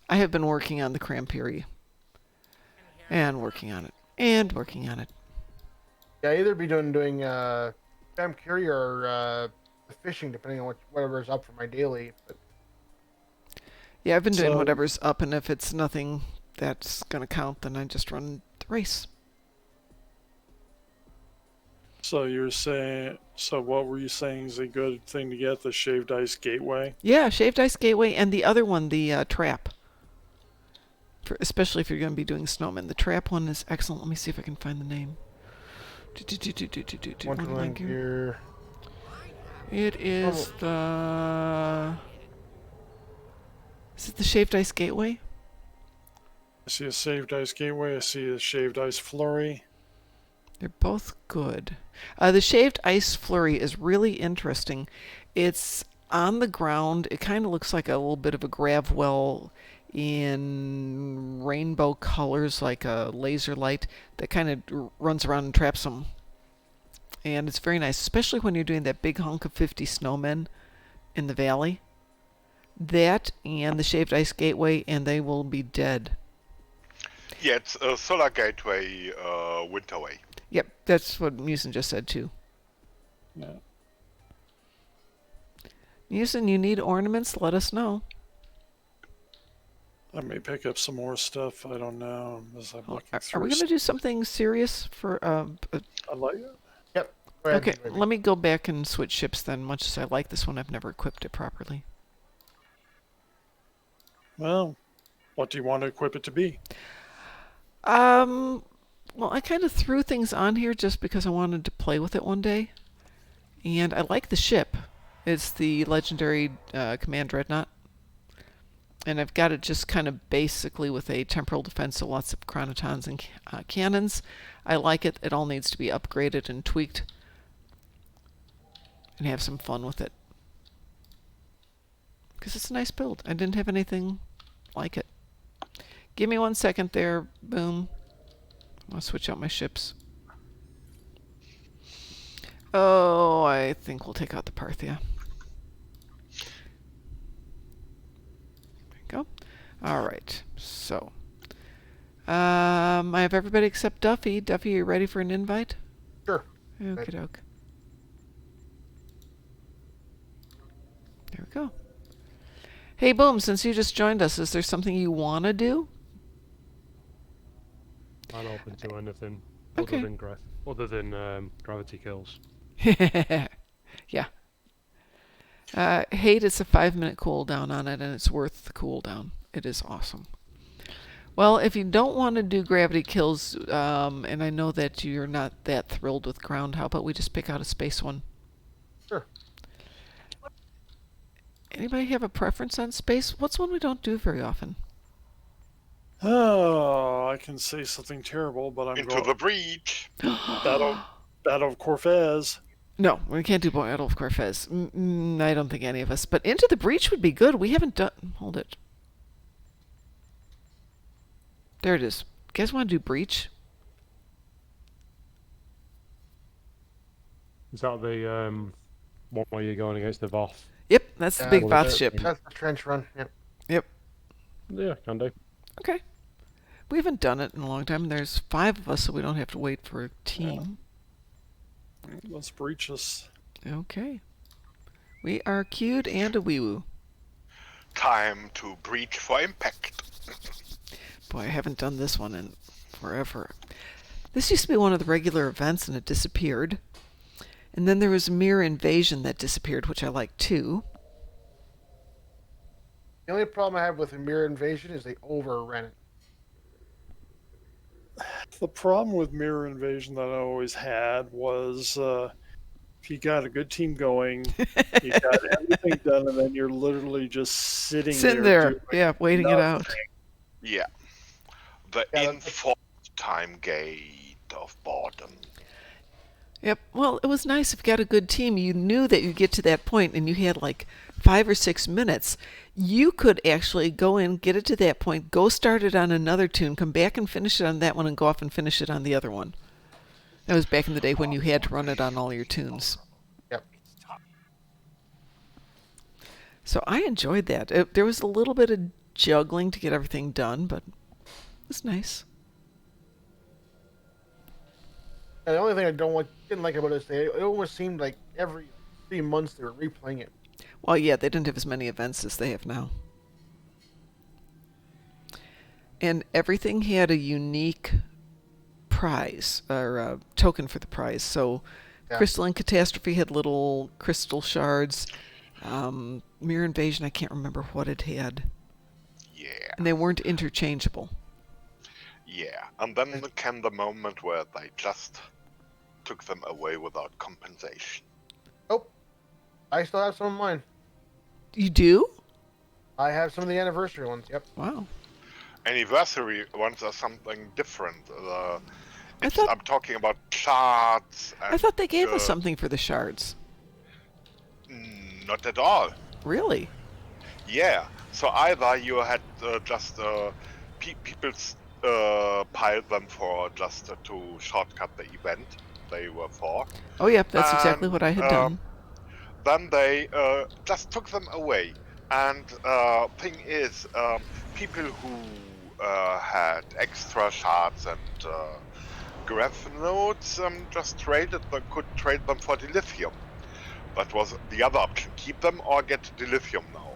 I have been working on the Crampiri And working on it. And working on it. Yeah, either be doing spam carry or fishing, depending on whatever's up for my daily. But Yeah, I've been doing So- whatever's up, and if it's nothing that's going to count, then I just run the race. So what were you saying is a good thing to get? The shaved ice gateway? Yeah, Shaved Ice Gateway, and the other one, the trap. Especially if you're going to be doing snowmen. The trap one is excellent. Let me see if I can find the name. Wonderland gear. It is the... Is it the Shaved Ice Gateway? I see a shaved ice gateway. I see a shaved ice flurry. They're both good. The Shaved Ice Flurry is really interesting. It's on the ground. It kind of looks like a little bit of a grav well in rainbow colors, like a laser light that kind of runs around and traps them. And it's very nice, especially when you're doing that big hunk of 50 snowmen in the valley. That and the Shaved Ice Gateway, and they will be dead. Yeah, it's a Solar Gateway Winterway. Yep, that's what Musin just said too. Yeah. Musin, you need ornaments? Let us know. I may pick up some more stuff. I don't know. As I'm looking Are through we going to do something serious for... I like it. Yep. Go ahead, Okay, baby. let me go back and switch ships then. Much as I like this one, I've never equipped it properly. Well, what do you want to equip it to be? Well, I kind of threw things on here just because I wanted to play with it one day. And I like the ship. It's the legendary Command Dreadnought. And I've got it just kind of basically with a temporal defense, so lots of chronotons and cannons. I like it. It all needs to be upgraded and tweaked. And have some fun with it. Because it's a nice build. I didn't have anything like it. Give me 1 second there. Boom. I'll switch out my ships. Oh, I think we'll take out the Parthia. There you go. All right. So, I have everybody except Duphy. Duphy, are you ready for an invite? Sure. Okie doke. There we go. Hey, Boom, since you just joined us, is there something you want to do? I'm open to anything Okay. other than gravity kills. Yeah. Hate, it's a 5-minute cooldown on it, and it's worth the cooldown. It is awesome. Well, if you don't want to do gravity kills, and I know that you're not that thrilled with ground, how about we just pick out a space one? Sure. Anybody have a preference on space? What's one we don't do very often? Oh, I can say something terrible, but I'm Into going the breach. Battle of Corfez. No, we can't do Battle of Corfez. I don't think any of us. But Into the Breach would be good. We haven't done... Hold it. There it is. You guys want to do Breach? Is that the one where you're going against the Voth? Yep, that's the big well, Voth ship. That's the trench run. Yep. Yep. Yeah, can do. Okay. We haven't done it in a long time. There's 5 of us, so we don't have to wait for a team. Let's breach this. Okay. We are queued and a wee-woo. Time to breach for impact. Boy, I haven't done this one in forever. This used to be one of the regular events, and it disappeared. And then there was Mirror Invasion that disappeared, which I like too. The only problem I have with a mirror invasion is they overran it. The problem with Mirror Invasion that I always had was if you got a good team going, you got everything done, and then you're literally just sitting there, doing yeah, waiting it out. nothing. Yeah. The Yeah, enforced time gate of boredom. Yep. Well, it was nice if you got a good team. You knew that you'd get to that point, and you had like 5 or 6 minutes. You could actually go in, get it to that point, go start it on another tune, come back and finish it on that one, and go off and finish it on the other one. That was back in the day when you had to run it on all your tunes. Yep. So I enjoyed that. There was a little bit of juggling to get everything done, but it was nice. And the only thing didn't like about it is it almost seemed like every 3 months they were replaying it. Well, yeah, they didn't have as many events as they have now. And everything had a unique prize, or a token for the prize. So Yeah. Crystalline Catastrophe had little crystal shards. Mirror Invasion, I can't remember what it had. Yeah. And they weren't interchangeable. Yeah. And then came the moment where they just took them away without compensation. Oh, I still have some of mine. You do? I have some of the anniversary ones. Yep. Wow. Anniversary ones are something different. I'm talking about shards. And, I thought they gave us something for the shards. Not at all. Really? Yeah. So either you had just people piled them for just to shortcut the event they were for. Oh, yeah, that's exactly what I had done. Then they just took them away. And thing is, people who had extra shards and graph nodes just could trade them for dilithium. That was the other option: keep them or get dilithium now.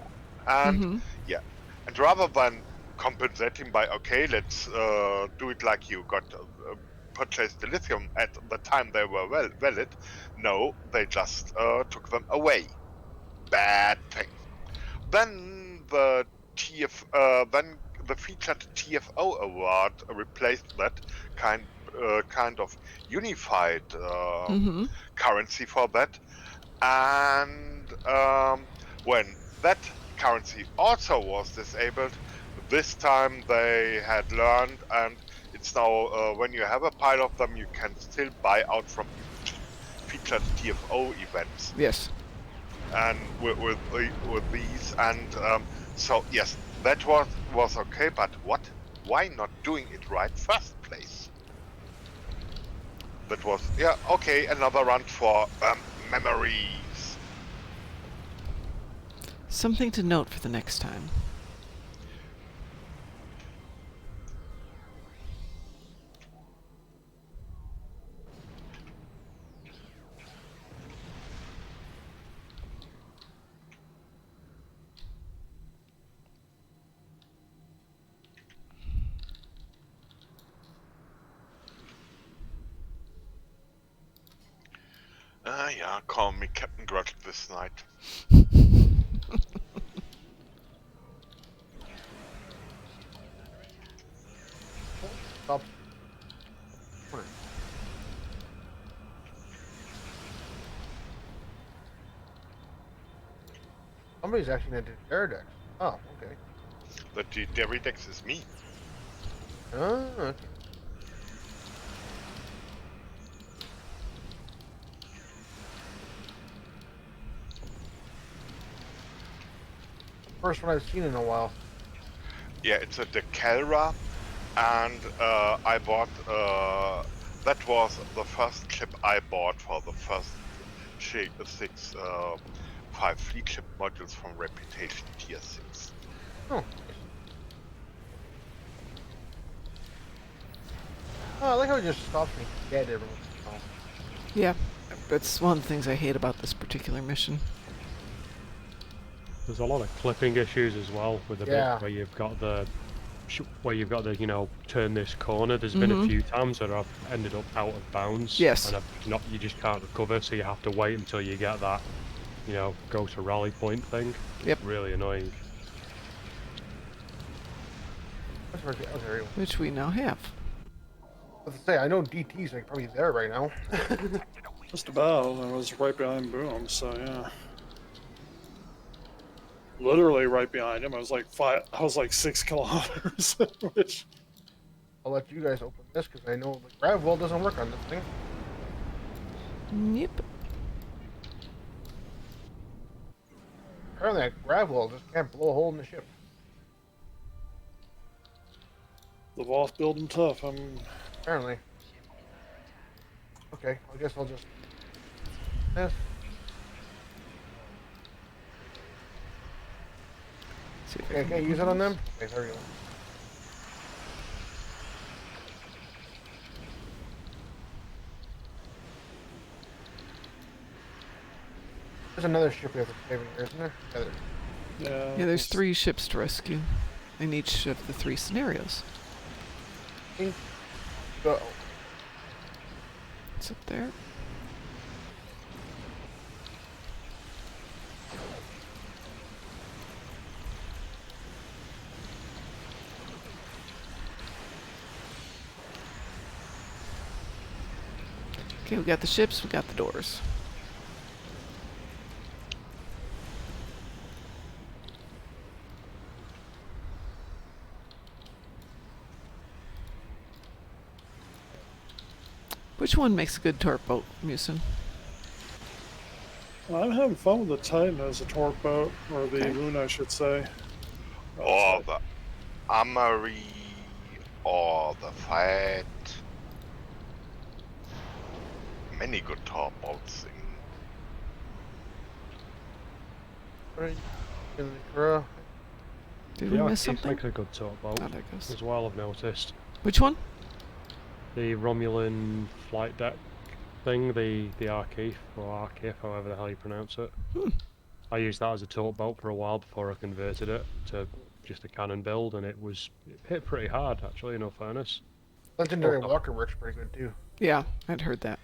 And yeah, and rather than compensating by let's do it like you got purchased dilithium at the time they were valid. No, they just took them away. Bad thing. Then the featured TFO award replaced that kind of unified currency for that, and when that currency also was disabled, this time they had learned, and it's now when you have a pile of them, you can still buy out from featured TFO events. Yes. And with these, and so yes, that was okay, but why not doing it right first place? That was okay, another run for memories. Something to note for the next time. Yeah, call me Captain Grudge this night. Stop. Somebody's actually into Derridex. Oh, okay. The Derridex is me. Oh, okay. First one I've seen in a while. Yeah, it's a Decalra, and I bought. That was the first chip I bought for the first 5 fleet ship modules from Reputation Tier 6. Oh. Oh, I like how it just stops me dead every once in a while. Yeah, that's one of the things I hate about this particular mission. There's a lot of clipping issues as well with the bit where you've got the turn this corner. There's been a few times that I've ended up out of bounds. Yes. And you just can't recover, so you have to wait until you get that, go to rally point thing. Yep. Really annoying. Which we now have. I was to say, I know DT's like probably there right now. Just about. I was right behind Boom, so yeah. Literally right behind him. I was like 6 kilometers. Which I'll let you guys open this because I know the grav well doesn't work on this thing. Yep. Apparently that grav well just can't blow a hole in the ship. the boss building tough. Apparently. Okay, I guess I'll just... This. See if I Okay, can- can I use it on them? Okay, there we go. There's another ship we have to save in here, isn't there? Yeah, there's 3 ships to rescue in each of the 3 scenarios. Uh-oh. It's up there. Okay, we got the ships, we got the doors. Which one makes a good torque boat, Musin? I'm having fun with the Titan as a torque boat, or the Okay. Luna, I should say. Or the Armory, or the Fight. Many good top boats in Right. In the crew. Did we The miss Arcade something? makes a good top boat Oh, there it goes. as well, I've noticed. Which one? The Romulan flight deck thing, the Arkeith, or Arkeith, however the hell you pronounce it. I used that as a torque boat for a while before I converted it to just a cannon build, and it hit pretty hard, actually, in all fairness. Legendary Oh. Walker works pretty good too. Yeah, I'd heard that.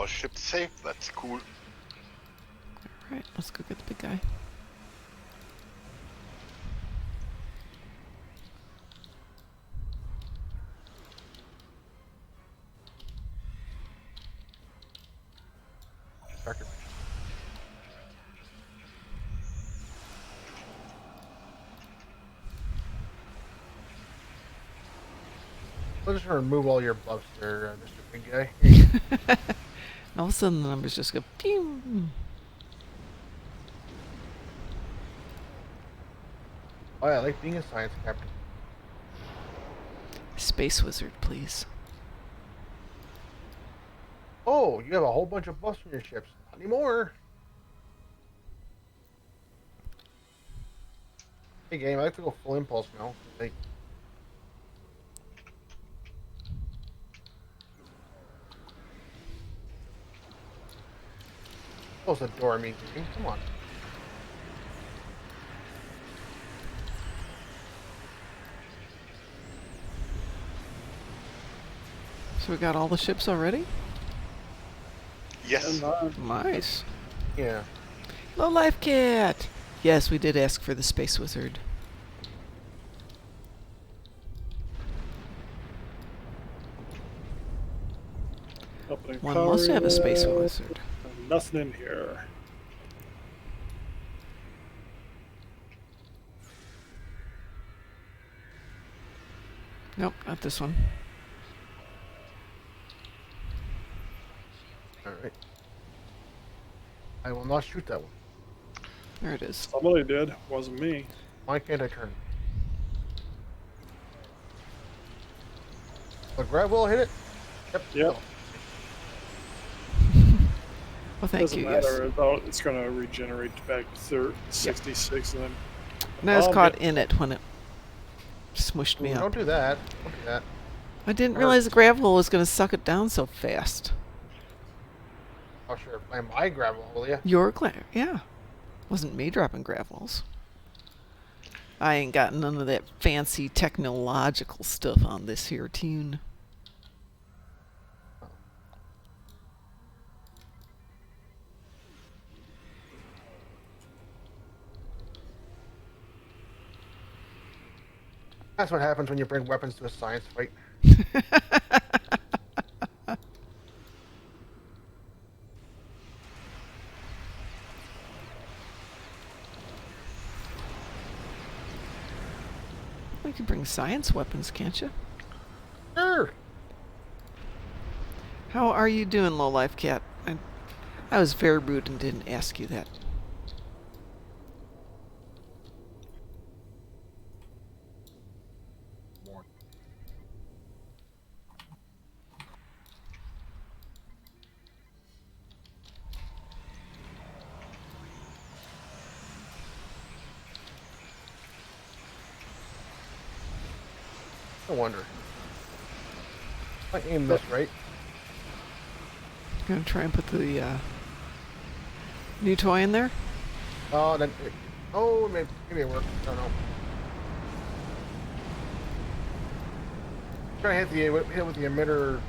all ships safe. That's cool. Alright, let's go get the big guy. Darker. I'm just gonna remove all your buffs there, Mr. Big Guy. All of a sudden the numbers just go pew. Oh, yeah, I like being a science captain. Space wizard, please. Oh, you have a whole bunch of buffs on your ships. Not anymore. Hey, game, I like to go full impulse now. Like, close the door, me. Come on. So we got all the ships already? Yes. Nice. Yeah. Low life cat! Yes, we did ask for the space wizard. Opening One must have a space power, wizard. Nothing in here. Nope, not this one. Alright. I will not shoot that one. There it is. Somebody did. Wasn't me. Why can't I turn? The grab will hit it? Yep. Well, thank Doesn't you, yes. matter. About it's going to regenerate back to 66 and then. And I was Bomb caught it. in it when it smushed me Don't up. do that. Don't do that. I didn't realize the gravel was going to suck it down so fast. Oh, sure. My grab will you? Your yeah. Wasn't me dropping gravels. I ain't got none of that fancy technological stuff on this here tune. That's what happens when you bring weapons to a science fight. You can bring science weapons, can't you? Sure. How are you doing, low life cat? I was very rude and didn't ask you that. No wonder. I aim this right. Gonna try and put the new toy in there. Oh, then. Oh, maybe it worked. I don't know. Trying to hit it with the emitter,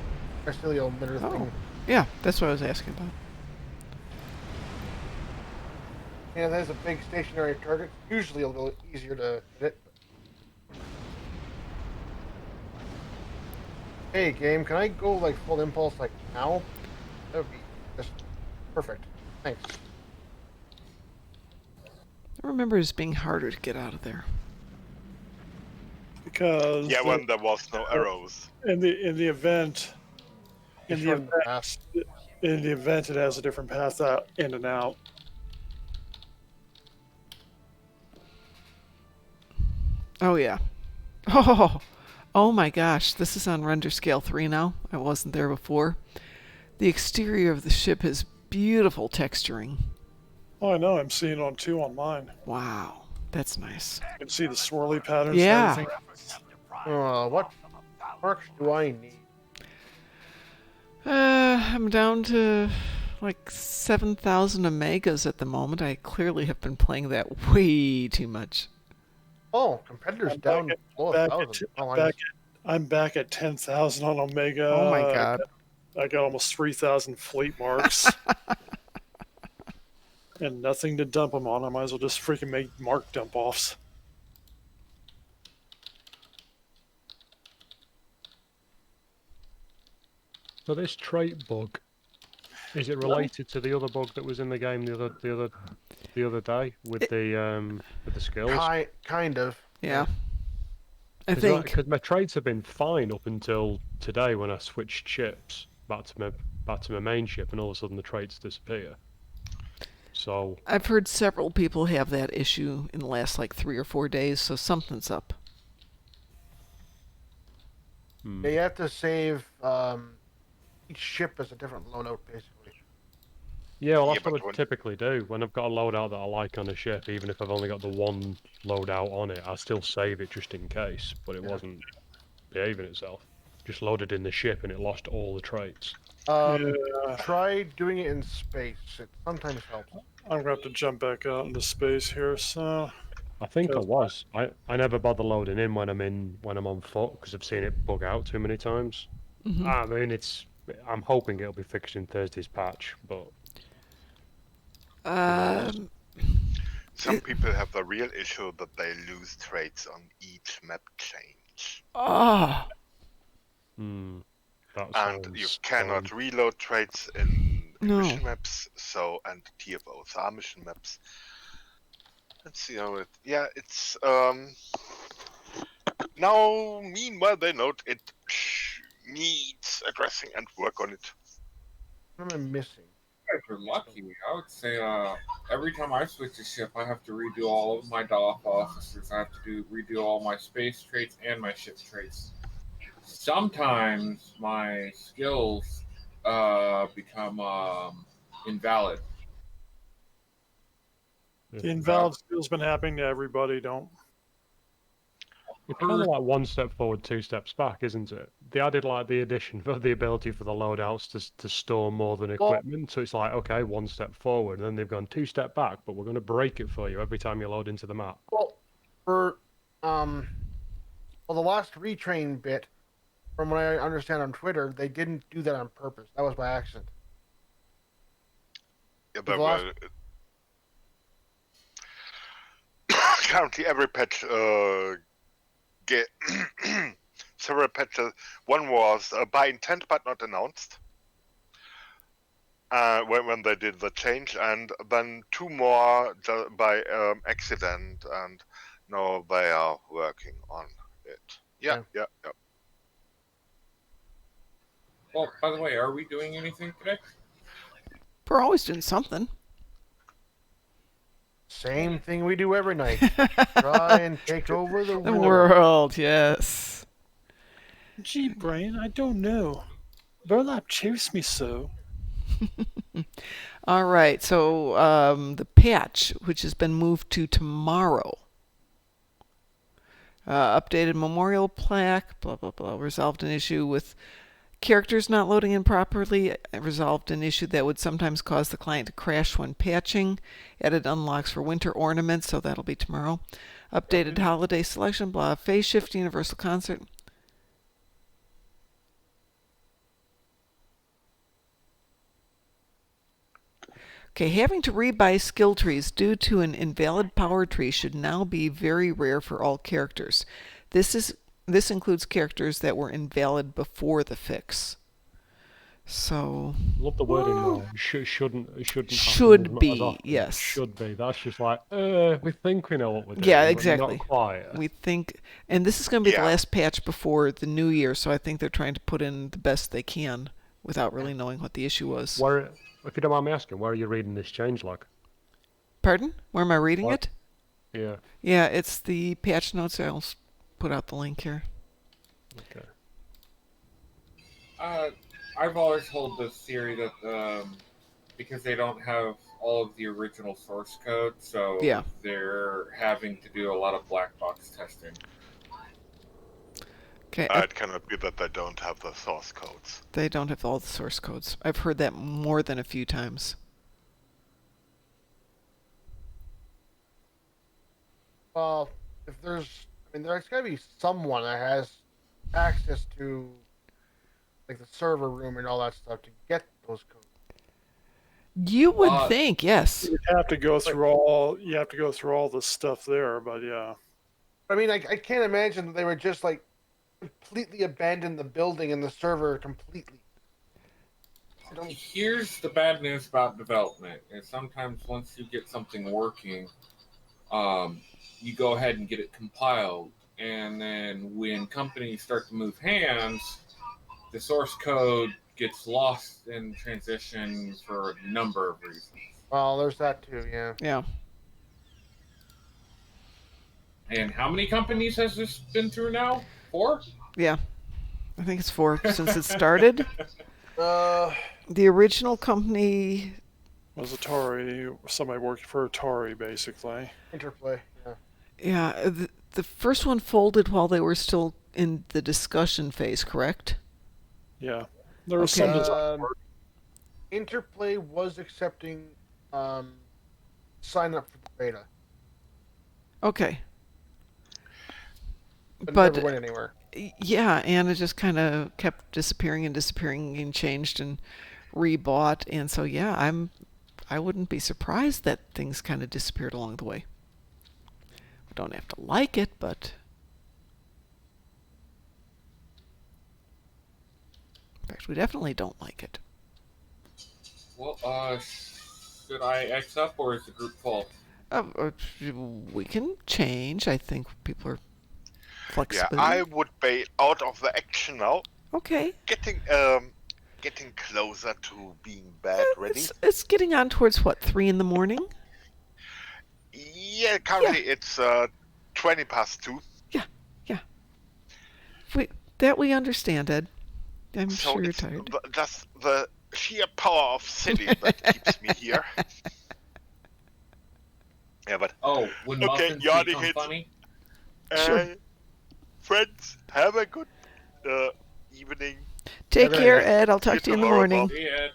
Castilian emitter thing. Yeah, that's what I was asking about. Yeah, there's a big stationary target. Usually a little easier to hit. Hey, game, can I go like full impulse like now? That would be just perfect. Thanks. I remember it as being harder to get out of there. Because when there was no arrows. in the event, Just run the path. in the event, it has a different path out in and out. Oh yeah. Oh my gosh. This is on render scale 3 now. I wasn't there before. The exterior of the ship has beautiful texturing. Oh, I know. I'm seeing it on 2 on mine. Wow. That's nice. You can see the swirly patterns Yeah. and everything. What marks do I need? I'm down to like 7,000 omegas at the moment. I clearly have been playing that way too much. Oh, competitors down below 1,000. I'm back at 10,000 on Omega. Oh my god. I got almost 3,000 fleet marks. And nothing to dump them on. I might as well just freaking make mark dump offs. So this trait bug, is it related to the other bug that was in the game the other day with the skills? Kind of. Yeah. I think because my traits have been fine up until today when I switched ships back to my main ship, and all of a sudden the traits disappear. So I've heard several people have that issue in the last like 3 or 4 days, so something's up. They have to save each ship as a different loadout, basically. yeah, well that's what I typically do. When I've got a loadout that I like on a ship, even if I've only got the one loadout on it, I still save it just in case, but it wasn't behaving itself. Just loaded in the ship and it lost all the traits. Try doing it in space. It sometimes helps. I'm gonna have to jump back out into space here. So I think I was. I never bother loading in when I'm on foot because I've seen it bug out too many times. Mm-hmm. I mean, I'm hoping it'll be fixed in Thursday's patch, but Some people have the real issue that they lose traits on each map change. Ah. And you cannot reload traits in mission maps, and TFOs are mission maps. Let's see how it. Yeah, it's now. Meanwhile, they note it needs addressing and work on it. What am I missing? You guys are lucky. I would say every time I switch a ship, I have to redo all of my DOF officers. I have to redo all my space traits and my ship traits. Sometimes my skills become invalid. the invalid skill's been happening to everybody. Don't. It's kind of like one step forward, 2 steps back, isn't it? They added like the addition for the ability for the loadouts to store more than equipment. So it's like, okay, 1 step forward, and then they've gone 2 step back, but we're going to break it for you every time you load into the map. Well, for the last retrain bit, from what I understand on Twitter, they didn't do that on purpose. That was by accident. Yeah, currently every patch get several patches. One was by intent but not announced when they did the change, and then 2 more by accident, and now they are working on it. Yeah. Well, by the way, are we doing anything today? We're always doing something. Same thing we do every night. Try and take over the world. Yes. Gee, Brain, I don't know. Burlap chased me so. All right. So the patch, which has been moved to tomorrow. Updated memorial plaque, blah, blah, blah. Resolved an issue with characters not loading in properly. Resolved an issue that would sometimes cause the client to crash when patching. Added unlocks for winter ornaments, so that'll be tomorrow. Updated holiday selection, blah. Phase shift universal concert. Okay, having to rebuy skill trees due to an invalid power tree should now be very rare for all characters. This includes characters that were invalid before the fix. So Love the wording though. Shouldn't happen, should not as be, often. yes. Should be. That's just like, we think we know what we're doing. Yeah, but exactly. Not quite. We think, and this is going to be the Yeah. last patch before the new year, so I think they're trying to put in the best they can without really knowing what the issue was. Where, if you don't mind me asking, where are you reading this changelog? Pardon? Where am I reading What? it? Yeah. Yeah, it's the patch notes. I'll put out the link here. Okay. I've always held this theory that because they don't have all of the original source code, so Yeah. they're having to do a lot of black box testing. Okay, It cannot be that they don't have the source codes. they don't have all the source codes. I've heard that more than a few times. Well, if there's, I mean, there's got to be someone that has access to, like, the server room and all that stuff to get those codes. You would think, yes. You have to go through all. You have to go through all the stuff there, but yeah. I mean, I can't imagine that they would just, like, completely abandon the building and the server completely. Here's the bad news about development: is sometimes once you get something working, you go ahead and get it compiled, and then when companies start to move hands, the source code gets lost in transition for a number of reasons. Well, there's that too, yeah. Yeah. And how many companies has this been through now? 4? Yeah. I think it's 4 since it started. Uh, The original company, Was Atari somebody working for Atari basically? Interplay, yeah. yeah, the first one folded while they were still in the discussion phase, correct? Yeah, there was some Okay. design work. Interplay was accepting sign up for the beta, Okay. but But never went anywhere. yeah, and it just kind of kept disappearing and disappearing and changed and rebought, and so yeah, I wouldn't be surprised that things kind of disappeared along the way. We don't have to like it, but in fact, we definitely don't like it. Well, should I X up or is the group full? We can change. I think people are Yeah, flexible. I would be out of the action now. Okay. Getting closer to being bad ready. It's getting on towards what, 3 in the morning? Yeah, currently it's 20 past 2. We understand, Ed. I'm So sure you're it's tired. just the sheer power of city that keeps me here. Yeah, but Oh, when Okay, muffins Yardy become hits. funny? Sure. Friends, have a good evening. Take Bye-bye. care, Ed. I'll talk See to you in the tomorrow, morning. Bob. See ya.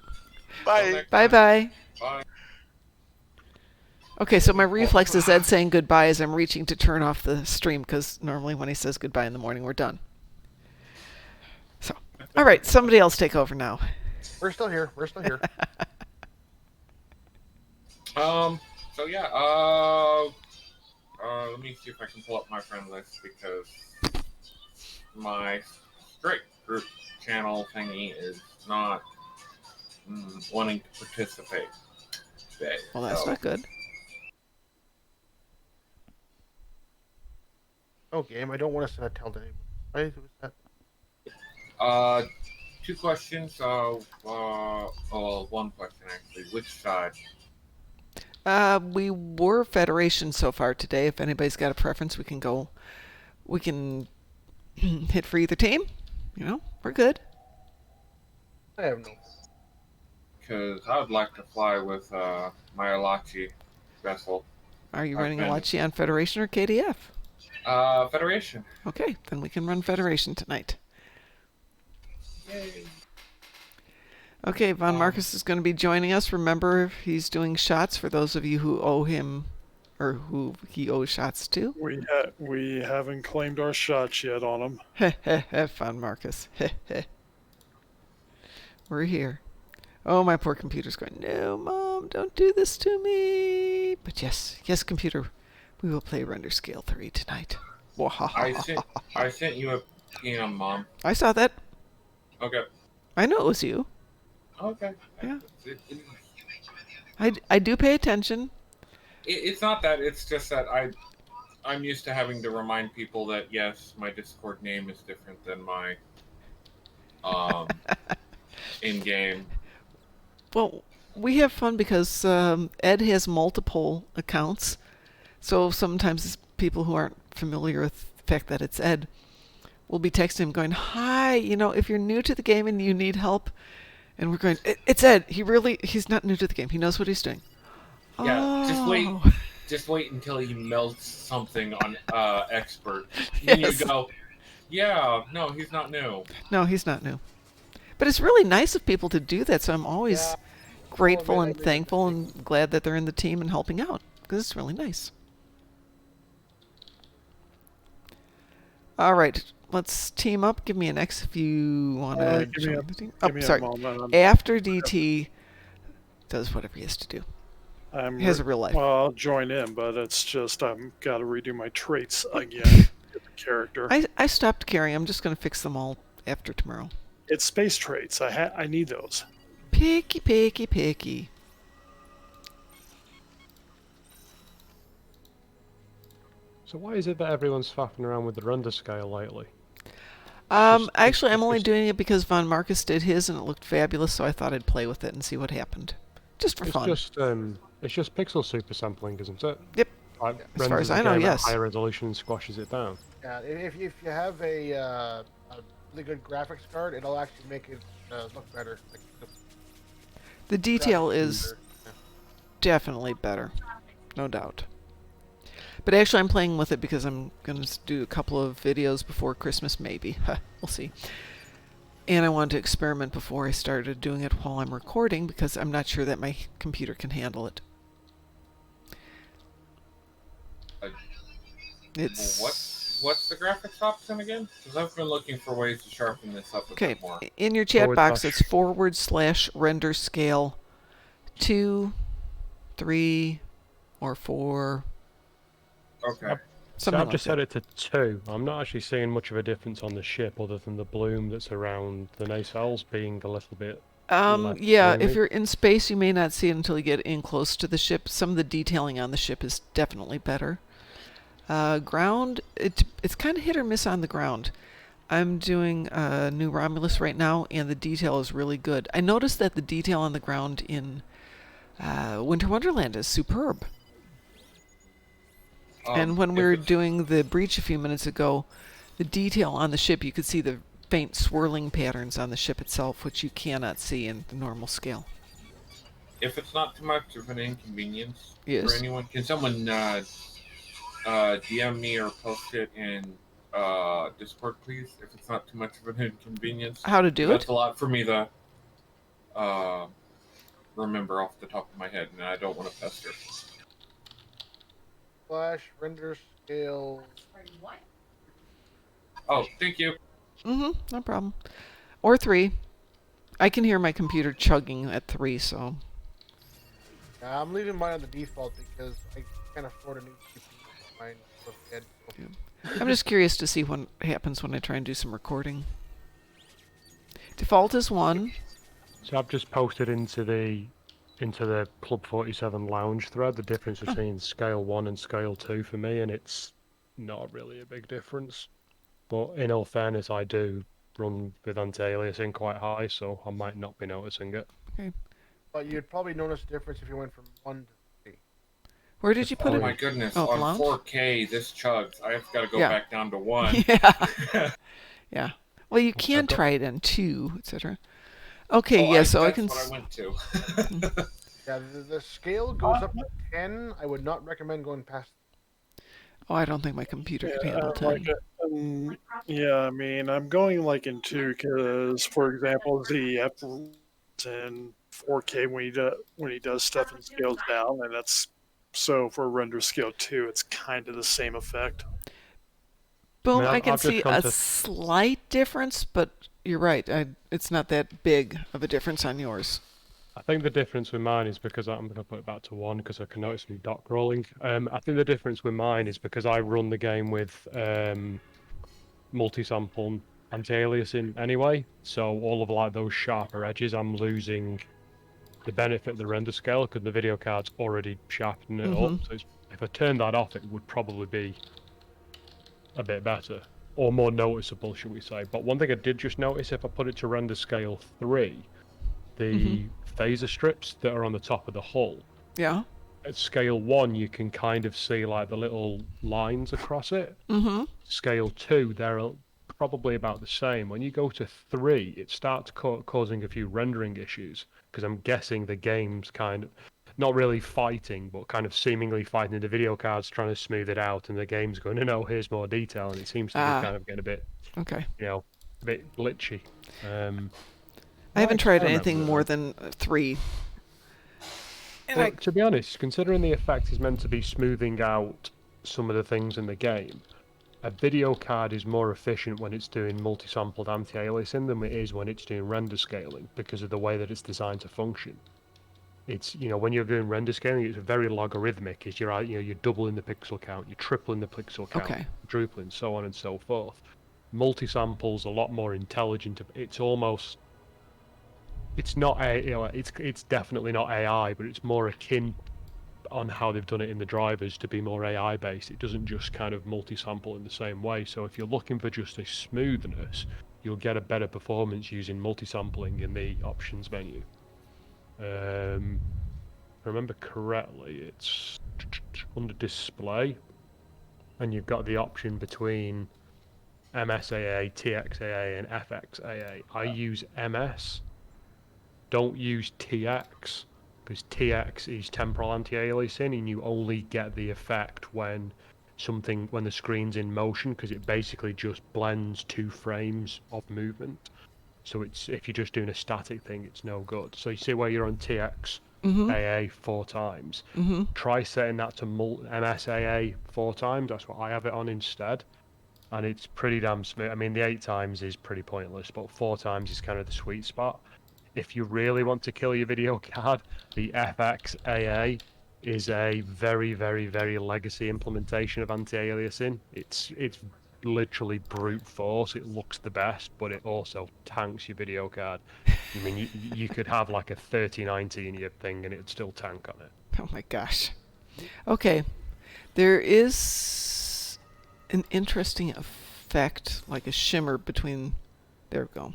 Bye. Till next Bye time. bye. Bye. Okay, so my reflex is Ed saying goodbye as I'm reaching to turn off the stream, because normally when he says goodbye in the morning, we're done. So, all right, somebody else take over now. We're still here. We're still here. So yeah, let me see if I can pull up my friend list because my straight group channel thingy is not wanting to participate today. Well, that's So, not good. Oh, game. I don't want to send a tell to anyone. Why was that? 2 questions. One question actually. Which side? We were Federation so far today. If anybody's got a preference, we can go. We can hit for either team. You know, we're good. I have no. Because I would like to fly with my Alachi vessel. Are you I've running been- Awachi on Federation or KDF? Federation. Okay, then we can run Federation tonight. Yay. Okay, VonMArcus is going to be joining us. Remember, he's doing shots for those of you who owe him, or who he owes shots to. We haven't claimed our shots yet on him. Heh heh heh, VonMArcus. Heh heh. We're here. Oh, my poor computer's going, no, Mom, don't do this to me. But yes, computer, we will play Render Scale 3 tonight. I sent you a PM, Mom. I saw that. Okay. I know it was you. Okay. Yeah. I do pay attention. It's not that. It's just that I'm used to having to remind people that yes, my Discord name is different than my in-game. Well, we have fun because Ed has multiple accounts, so sometimes people who aren't familiar with the fact that it's Ed will be texting him going, "Hi, if you're new to the game and you need help," and we're going, "It's Ed. He's not new to the game. He knows what he's doing." Yeah, Oh. just wait until he melts something on expert. Then Yes. you go, yeah, no, he's not new. No, he's not new. But it's really nice of people to do that, so I'm always grateful and thankful and glad that they're in the team and helping out, because it's really nice. All right, let's team up. Give me an X if you want to join the team. Give me Sorry. a moment. After DT does whatever he has to do. He has a real life. Well, I'll join in, but it's just I've got to redo my traits again. The character. I stopped carrying. I'm just going to fix them all after tomorrow. It's space traits. I need those. Picky, picky, picky. So why is it that everyone's faffing around with the render scale lately? Actually, I'm only doing it because VonMArcus did his and it looked fabulous, so I thought I'd play with it and see what happened. Just for fun. It's just pixel super sampling, isn't it? Yep. Like, As far renders as I the know, game at yes. high resolution squashes it down. Yeah, if you have a really good graphics card, it'll actually make it look better. Like The detail is better. Yeah. definitely better, no doubt. But actually, I'm playing with it because I'm going to do a couple of videos before Christmas, maybe. We'll see. And I wanted to experiment before I started doing it while I'm recording because I'm not sure that my computer can handle it. What's the graphics option again? Because I've been looking for ways to sharpen this up a Okay, bit more. in your chat box, slash- it's /render scale 2, 3, or 4. Okay. So Something I've like just that. set it to 2. I'm not actually seeing much of a difference on the ship other than the bloom that's around the nacelles being a little bit less Yeah, bloomy. if you're in space, you may not see it until you get in close to the ship. Some of the detailing on the ship is definitely better. Ground, it's kind of hit or miss on the ground. I'm doing New Romulus right now, and the detail is really good. I noticed that the detail on the ground in Winter Wonderland is superb. And when we were doing the breach a few minutes ago, the detail on the ship, you could see the faint swirling patterns on the ship itself, which you cannot see in the normal scale. If it's not too much of an inconvenience Yes. for anyone, can someone DM me or post it in Discord, please? If it's not too much of an inconvenience. How to do That's it? a lot for me to remember off the top of my head, and I don't want to pester. /render scale. Oh, thank you. No problem. Or 3. I can hear my computer chugging at 3, so... I'm leaving mine on the default because I can't afford a new CPU. Mine was dead. I'm just curious to see what happens when I try and do some recording. Default is 1. So I've just posted into the Club 47 lounge thread the difference between scale 1 and scale 2 for me, and it's not really a big difference. But in all fairness, I do run with anti-aliasing quite high, so I might not be noticing it. Okay. But you'd probably notice a difference if you went from 1 to 3. Where did you put Oh it? my goodness! Oh, On lounge? 4K, this chugs. I've got to go Yeah. back down to 1. Yeah. Yeah. Well, you can try it in 2, etc. Okay, Oh, yeah, so I that's can... what I went to. Yeah, the scale goes up to 10. I would not recommend going past. Oh, I don't think my computer could handle 10. Yeah, I mean, I'm going like in 2 because, for example, ZF runs in 4K when he does stuff and scales down, and that's so for render scale 2, it's kind of the same effect. Boom, I mean, I can I've just see gone a to- slight difference, but you're right. It's not that big of a difference on yours. I think the difference with mine is because I'm going to put it back to 1 because I can notice some dock rolling. I think the difference with mine is because I run the game with multi-sample anti-aliasing anyway, so all of like those sharper edges, I'm losing the benefit of the render scale because the video card's already sharpening it up. So if I turn that off, it would probably be a bit better or more noticeable, should we say. But one thing I did just notice, if I put it to render scale 3, the phaser strips that are on the top of the hull, Yeah. at scale 1 you can kind of see like the little lines across it. Scale 2, they're probably about the same. When you go to 3, it starts causing a few rendering issues because I'm guessing the game's kind of not really fighting, but kind of seemingly fighting. The video card's trying to smooth it out, and the game's going, no, here's more detail, and it seems to be kind of getting a bit, Okay. a bit glitchy. I haven't tried anything more than 3. Well, to be honest, considering the effect is meant to be smoothing out some of the things in the game, a video card is more efficient when it's doing multi-sampled anti-aliasing than it is when it's doing render scaling because of the way that it's designed to function. It's, when you're doing render scaling, it's very logarithmic. You're doubling the pixel count, you're tripling the pixel count, quadrupling, so on and so forth. Multi-sample's a lot more intelligent. It's almost, it's not it's definitely not AI, but it's more akin on how they've done it in the drivers to be more AI based. It doesn't just kind of multi-sample in the same way. So if you're looking for just a smoothness, you'll get a better performance using multi-sampling in the options menu. If I remember correctly, it's under display, and you've got the option between MSAA, TXAA, and FXAA. I use MS. Don't use TX, because TX is temporal anti-aliasing, and you only get the effect when the screen's in motion, because it basically just blends 2 frames of movement. So if you're just doing a static thing, it's no good. So you see where you're on TX AA 4 times. Try setting that to MSAA 4 times. That's what I have it on instead. And it's pretty damn smooth. I mean, the 8 times is pretty pointless, but 4 times is kind of the sweet spot. If you really want to kill your video card, the FXAA is a very, very, very legacy implementation of anti-aliasing. It's literally brute force. It looks the best, but it also tanks your video card. I mean, you could have like a 3090 in your thing and it'd still tank on it. Oh my gosh. Okay. There is an interesting effect, like a shimmer between... There we go.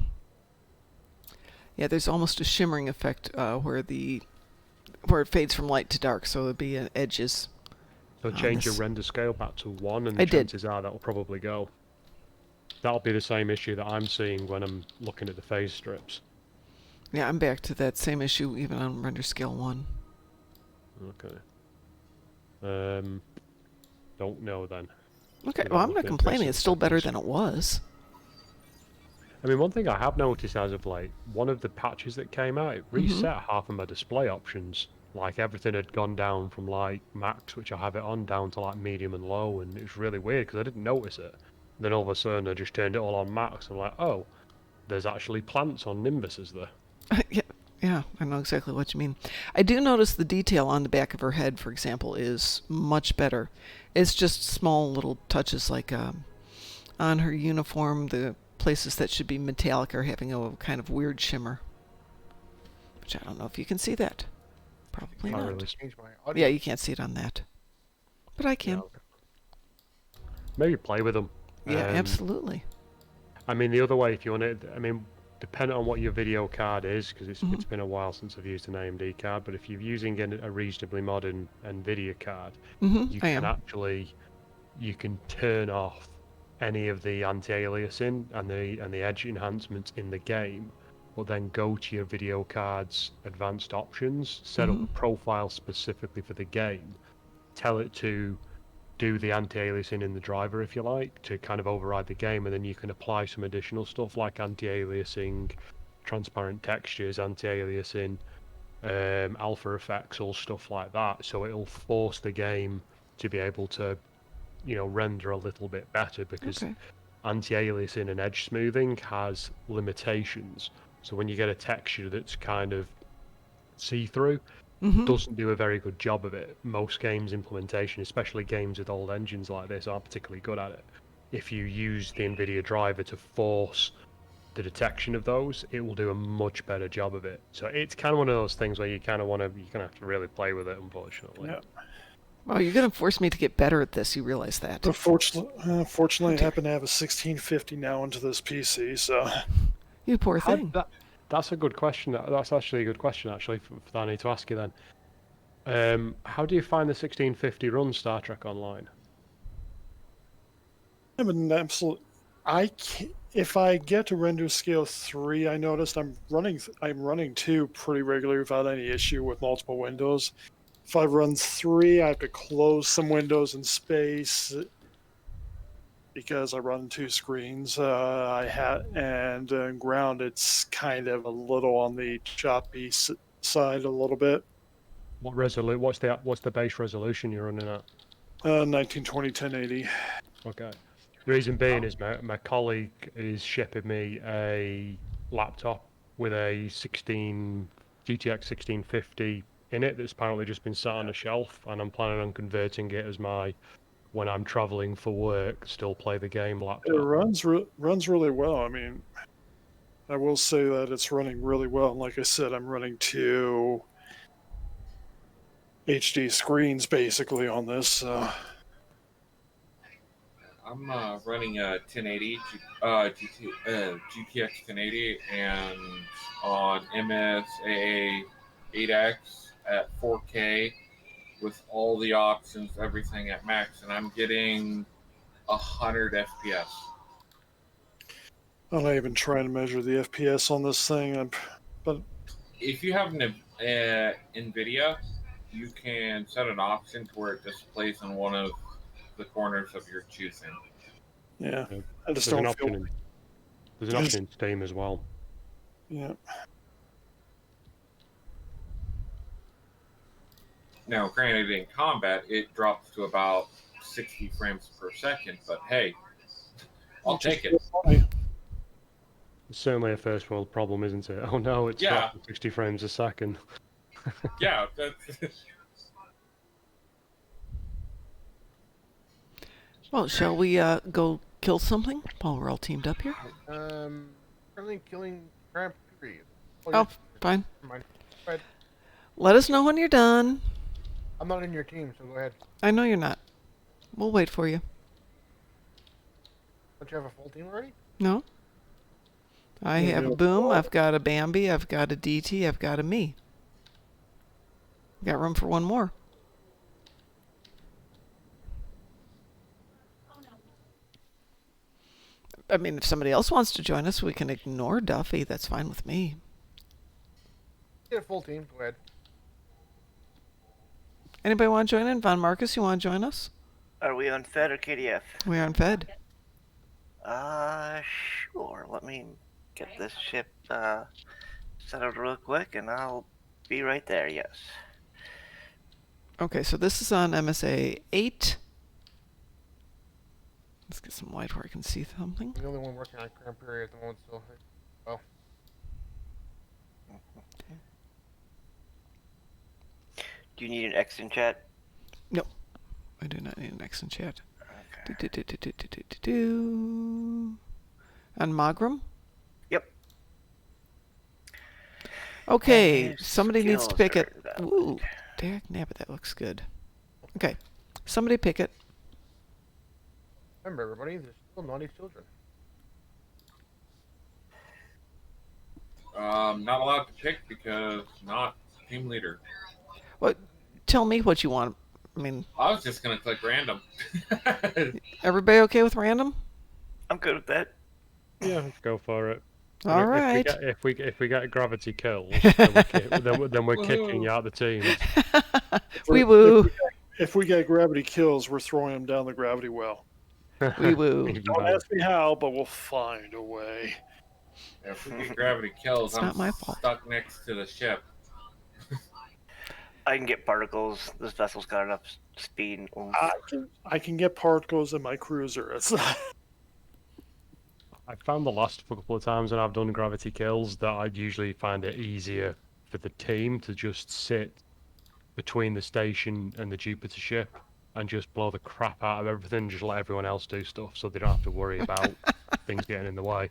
Yeah, there's almost a shimmering effect where it fades from light to dark, so there'll be edges. So change your render scale back to 1, and I the chances are that'll probably go. That'll be the same issue that I'm seeing when I'm looking at the phase strips. Yeah, I'm back to that same issue even on render scale 1. Okay. Don't know then. Okay, well, I'm not complaining. It's still better than it was. I mean, one thing I have noticed as of late, one of the patches that came out, it reset half of my display options. Like, everything had gone down from, like, max, which I have it on, down to, like, medium and low, and it was really weird, because I didn't notice it. Then all of a sudden, I just turned it all on max, and I'm like, oh, there's actually plants on Nimbuses there. Yeah, I know exactly what you mean. I do notice the detail on the back of her head, for example, is much better. It's just small little touches, like on her uniform, the places that should be metallic are having a kind of weird shimmer. Which I don't know if you can see that. Probably not. Really. Yeah, you can't see it on that. But I can. Yeah. Maybe play with them. Yeah, absolutely. I mean, the other way, if you want it, I mean, depending on what your video card is, because it's been a while since I've used an AMD card, but if you're using a reasonably modern NVIDIA card, you can turn off any of the anti-aliasing and the edge enhancements in the game, but then go to your video card's advanced options, set up a profile specifically for the game, tell it to do the anti-aliasing in the driver, if you like, to kind of override the game, and then you can apply some additional stuff like anti-aliasing, transparent textures, anti-aliasing, alpha effects, all stuff like that. So it'll force the game to be able to, render a little bit better, because anti-aliasing and edge smoothing has limitations. So when you get a texture that's kind of see-through, doesn't do a very good job of it. Most games implementation, especially games with old engines like this, aren't particularly good at it. If you use the NVIDIA driver to force the detection of those, it will do a much better job of it. So it's kind of one of those things where you're gonna have to really play with it, unfortunately. Yeah. Well, you're going to force me to get better at this. You realize that? Fortunately, I happen to have a 1650 now into this PC, so. You poor thing. That's a good question. That's actually a good question, actually, that I need to ask you then. How do you find the 1650 run Star Trek Online? I'm an absolute. If I get to render scale 3, I noticed I'm running 2 pretty regularly without any issue with multiple windows. If I run 3, I have to close some windows in space because I run 2 screens. And ground, it's kind of a little on the choppy side a little bit. What's the base resolution you're running at? 1920 1080. Okay. The reason being is my colleague is shipping me a laptop with a GTX 1650 in it that's apparently just been sat on a shelf, and I'm planning on converting it as my, when I'm traveling for work, still play the game laptop. It runs really well. I mean, I will say that it's running really well. And like I said, I'm running 2 HD screens basically on this. I'm running a 1080 GTX 1080 and on MSAA 8X at 4K with all the options, everything at max, and I'm getting 100 FPS. I'm not even trying to measure the FPS on this thing, but if you have an NVIDIA, you can set an option to where it displays in one of the corners of your choosing. Yeah, I just There's an option in Steam as well. Yeah. Now, granted, in combat, it drops to about 60 frames per second, but hey, I'll take it. It's certainly a first world problem, isn't it? Oh no, it's dropped to 60 frames a second. Yeah. Well, shall we go kill something while we're all teamed up here? Currently killing Grand Prix. Oh, fine. Never mind. Go ahead. Let us know when you're done. I'm not in your team, so go ahead. I know you're not. We'll wait for you. Don't you have a full team already? No? I have a Boom, I've got a Bambi, I've got a DT, I've got a me. Got room for one more. I mean, if somebody else wants to join us, we can ignore Duphy. That's fine with me. Get a full team. Go ahead. Anybody want to join in? VonMArcus, you want to join us? Are we on Fed or KDF? We are on Fed. Sure. Let me get this ship settled real quick, and I'll be right there, yes. Okay, so this is on MSA 8. Let's get some light where I can see something. I'm the only one working on Grand Prix at the moment, so well. Do you need an X in chat? No, I do not need an X in chat. Okay. On Magram? Yep. Okay, somebody needs to pick it. That Ooh, Derek Nabbit, that looks good. Okay, somebody pick it. Remember, everybody, there's still naughty children. Not allowed to pick because not team leader. What? Tell me what you want. I mean, I was just gonna click random. everybody okay with random? I'm good with that. Yeah, go for it. All right. If we get gravity kills, then we're kicking you out the team. We woo. If we get gravity kills, we're throwing them down the gravity well. Wee woo. Even Don't better. ask me how, but we'll find a way. If we get gravity kills, It's I'm not my fault. stuck next to the ship. I can get particles. This vessel's got enough speed and oomph. I can get particles in my cruiser. It's not... I found the last couple of times when I've done gravity kills that I'd usually find it easier for the team to just sit between the station and the Jupiter ship and just blow the crap out of everything, just let everyone else do stuff so they don't have to worry about things getting in the way.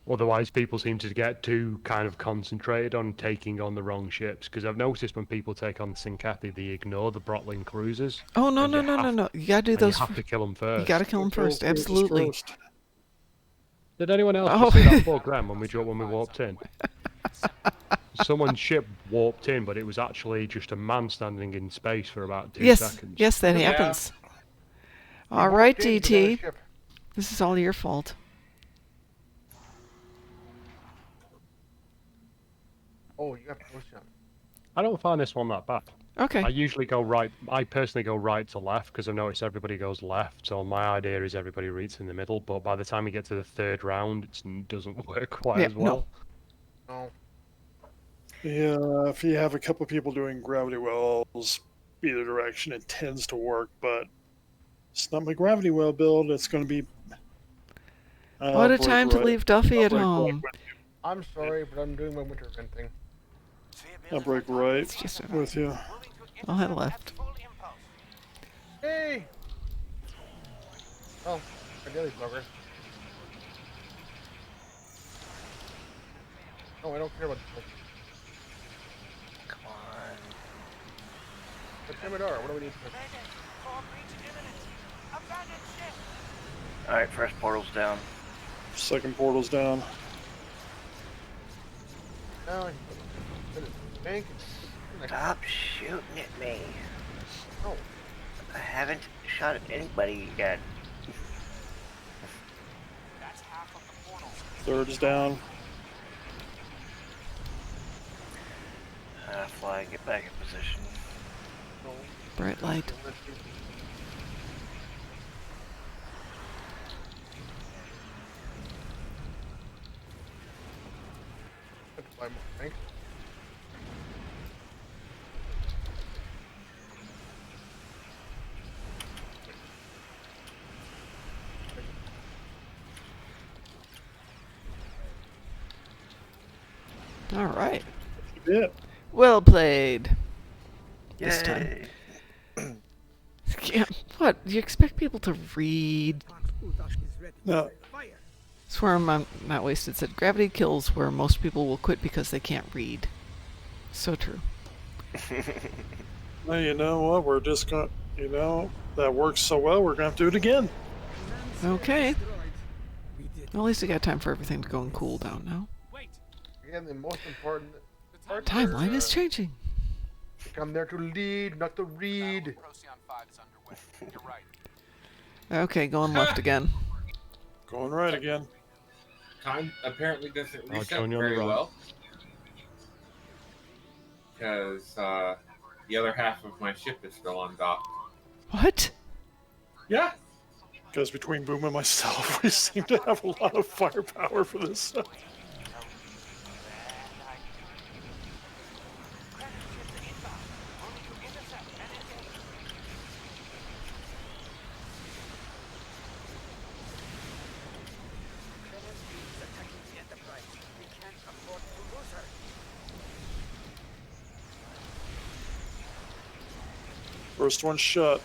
Otherwise, people seem to get too kind of concentrated on taking on the wrong ships, because I've noticed when people take on the Sincathi, they ignore the Brotling cruisers. Oh, no, and no, you no, no, have- no. You gotta do and those. You have to kill them first. You gotta kill them first. Cruisers Absolutely. first. Did anyone else Oh. just see that 4 grand when we warped in? Someone's ship warped in, but it was actually just a man standing in space for about 2 Yes, seconds. yes, that Yeah. happens. We All walked right, into another DT. ship. This is all your fault. Oh, you got Procyon. I don't find this one that bad. Okay. I usually go right. I personally go right to left because I've noticed everybody goes left. So my idea is everybody reads in the middle. But by the time you get to the 3rd round, it doesn't work quite Yeah, as well. No. Yeah, if you have a couple of people doing gravity wells, either direction, it tends to work, but it's not my gravity well build. It's going to be... What a time to leave Duphy at home. I'm sorry, but I'm doing my winter venting. I'll break right just a- with you. I'll head left. Hey! Oh, my daily progress. No, I don't care about this. Come on. But Timidar, what do we need to... Alright, first portal's down. Second portal's down. No, bank. Stop shooting at me. No. I haven't shot at anybody yet. Third is down. Fly, get back in position. Bright light. Thanks. All right. Yeah. Well played. This time. Yay. Yeah, what? You expect people to read? No. Swear I'm not wasted said gravity kills where most people will quit because they can't read. So true. Well, you know what? We're just going to, you know, that works so well, we're going to have to do it again. Okay. Well, at least we got time for everything to go and cool down now. Again, the most important part Timeline here, is changing. I'm there to lead, not to read. Procyon 5 is underway. You're right. Okay, going left again. Going right again. Time apparently doesn't reset John, you're on the very right. well. Because the other half of my ship is still undocked. What? Yeah. Because between Boom and myself, we seem to have a lot of firepower for this stuff. First one shut.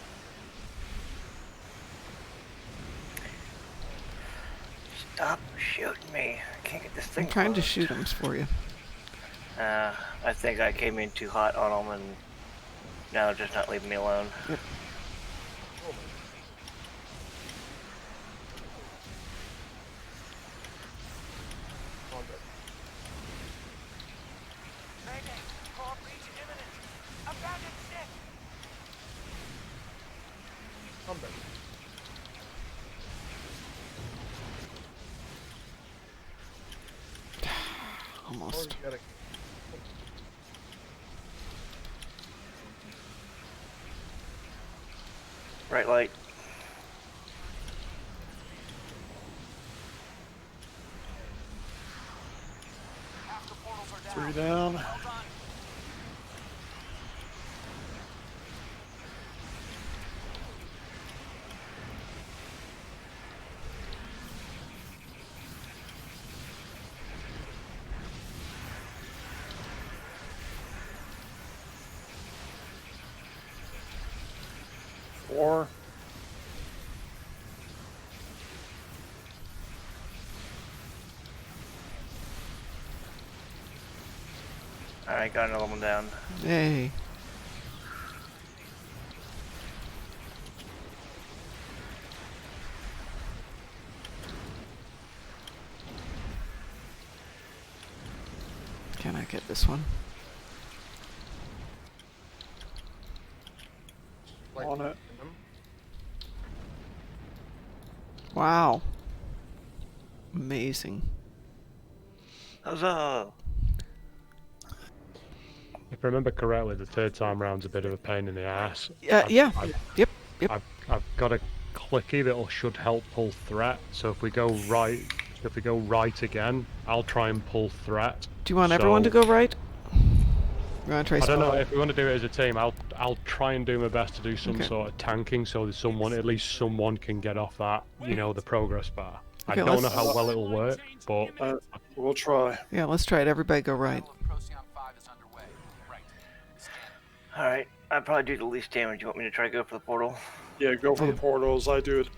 Stop shooting me. I can't get this thing I'm trying to closed. shoot him for you. I think I came in too hot on them and now they're just not leaving me alone. Yep. Almost. Bright light. Half the portals are 3 down. down. Well done. Four. Alright, got another one down. Yay. Can I get this one? On it. Wow. Amazing. Huzzah! If I remember correctly, the third time round's a bit of a pain in the ass. Yeah. Yep. I've got a clicky that should help pull threat. So if we go right again, I'll try and pull threat. Do you want everyone to go right? You want to try I don't know spell? if we want to do it as a team. I'll try and do my best to do some Okay. sort of tanking, so that at least someone can get off that, the progress bar. Okay, I don't know let's- how well it'll work, but We'll try. Yeah, let's try it. Everybody go right. Procyon 5 is underway. Right. Scan. Alright, I'd probably do the least damage. You want me to try to go for the portal? Yeah, go for the portals. I do it.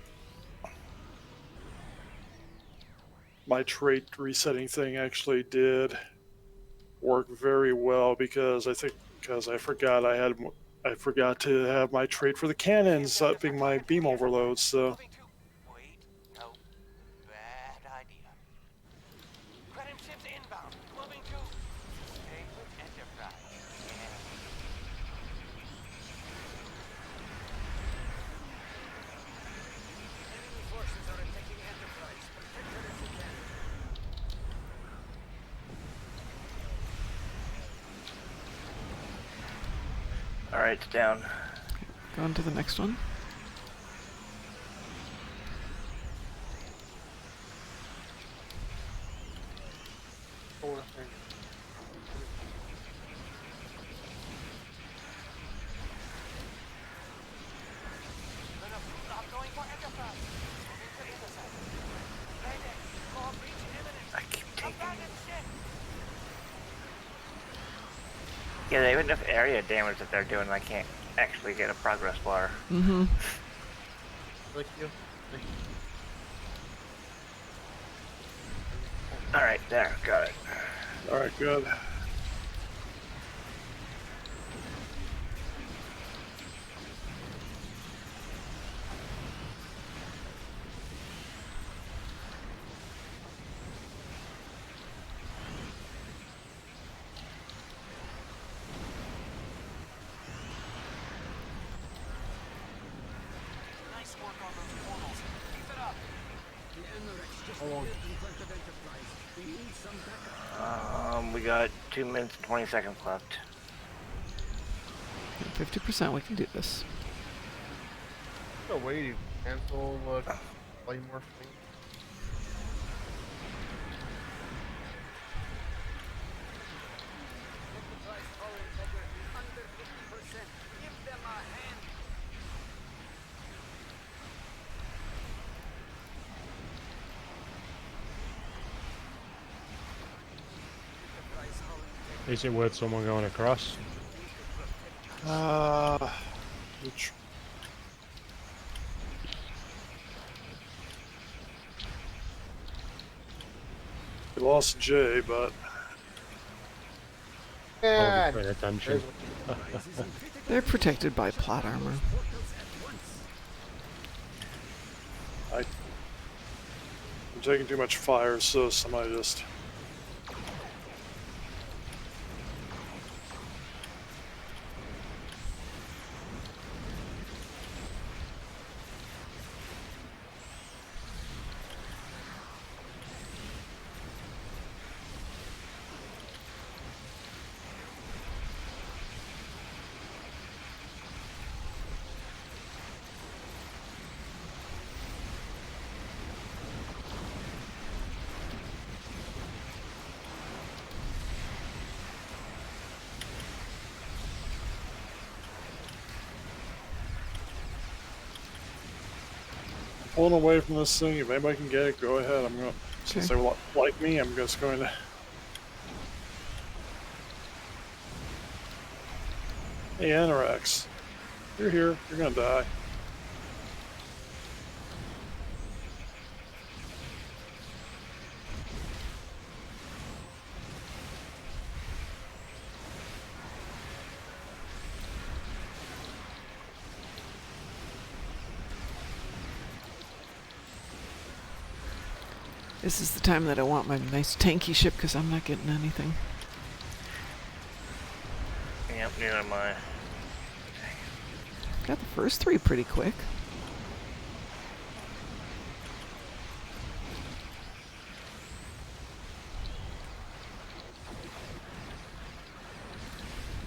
My trait resetting thing actually did work very well because I forgot I forgot to have my trait for the cannons upping my beam overload. So Moving to... Wait. No. Bad idea. Credit ships inbound. Moving to... Favorite Enterprise. Yeah. Enemy forces are attacking Enterprise. Protect her if you can. Alright, it's down. Go on to the next one. I'm going for Enterprise. Moving to intercept. Mayday. Core breach imminent. I keep taking. Abandoned ship. Yeah, they have enough area damage that they're doing. I can't actually get a progress bar. Mm-hmm. Thank you. Alright, there, got it. all right, good. Nice work on those portals. Keep it up. We got 2 minutes and 20 seconds left. 50%. We can do this. No way to cancel play more thing. Enterprise power integrity under 50%. Give them a hand. Enterprise hull integrity. is it worth someone going across? Which we lost Jay, but I And wasn't paying attention. They're protected by plot armor. I'm taking too much fire, so somebody just. pulling away from this thing. If anybody can get it, go ahead. I'm going. Since they like me, I'm just going to. Hey, Anorax, you're here. You're gonna die. This is the time that I want my nice tanky ship because I'm not getting anything. Yep, neither am I. Got the first 3 pretty quick.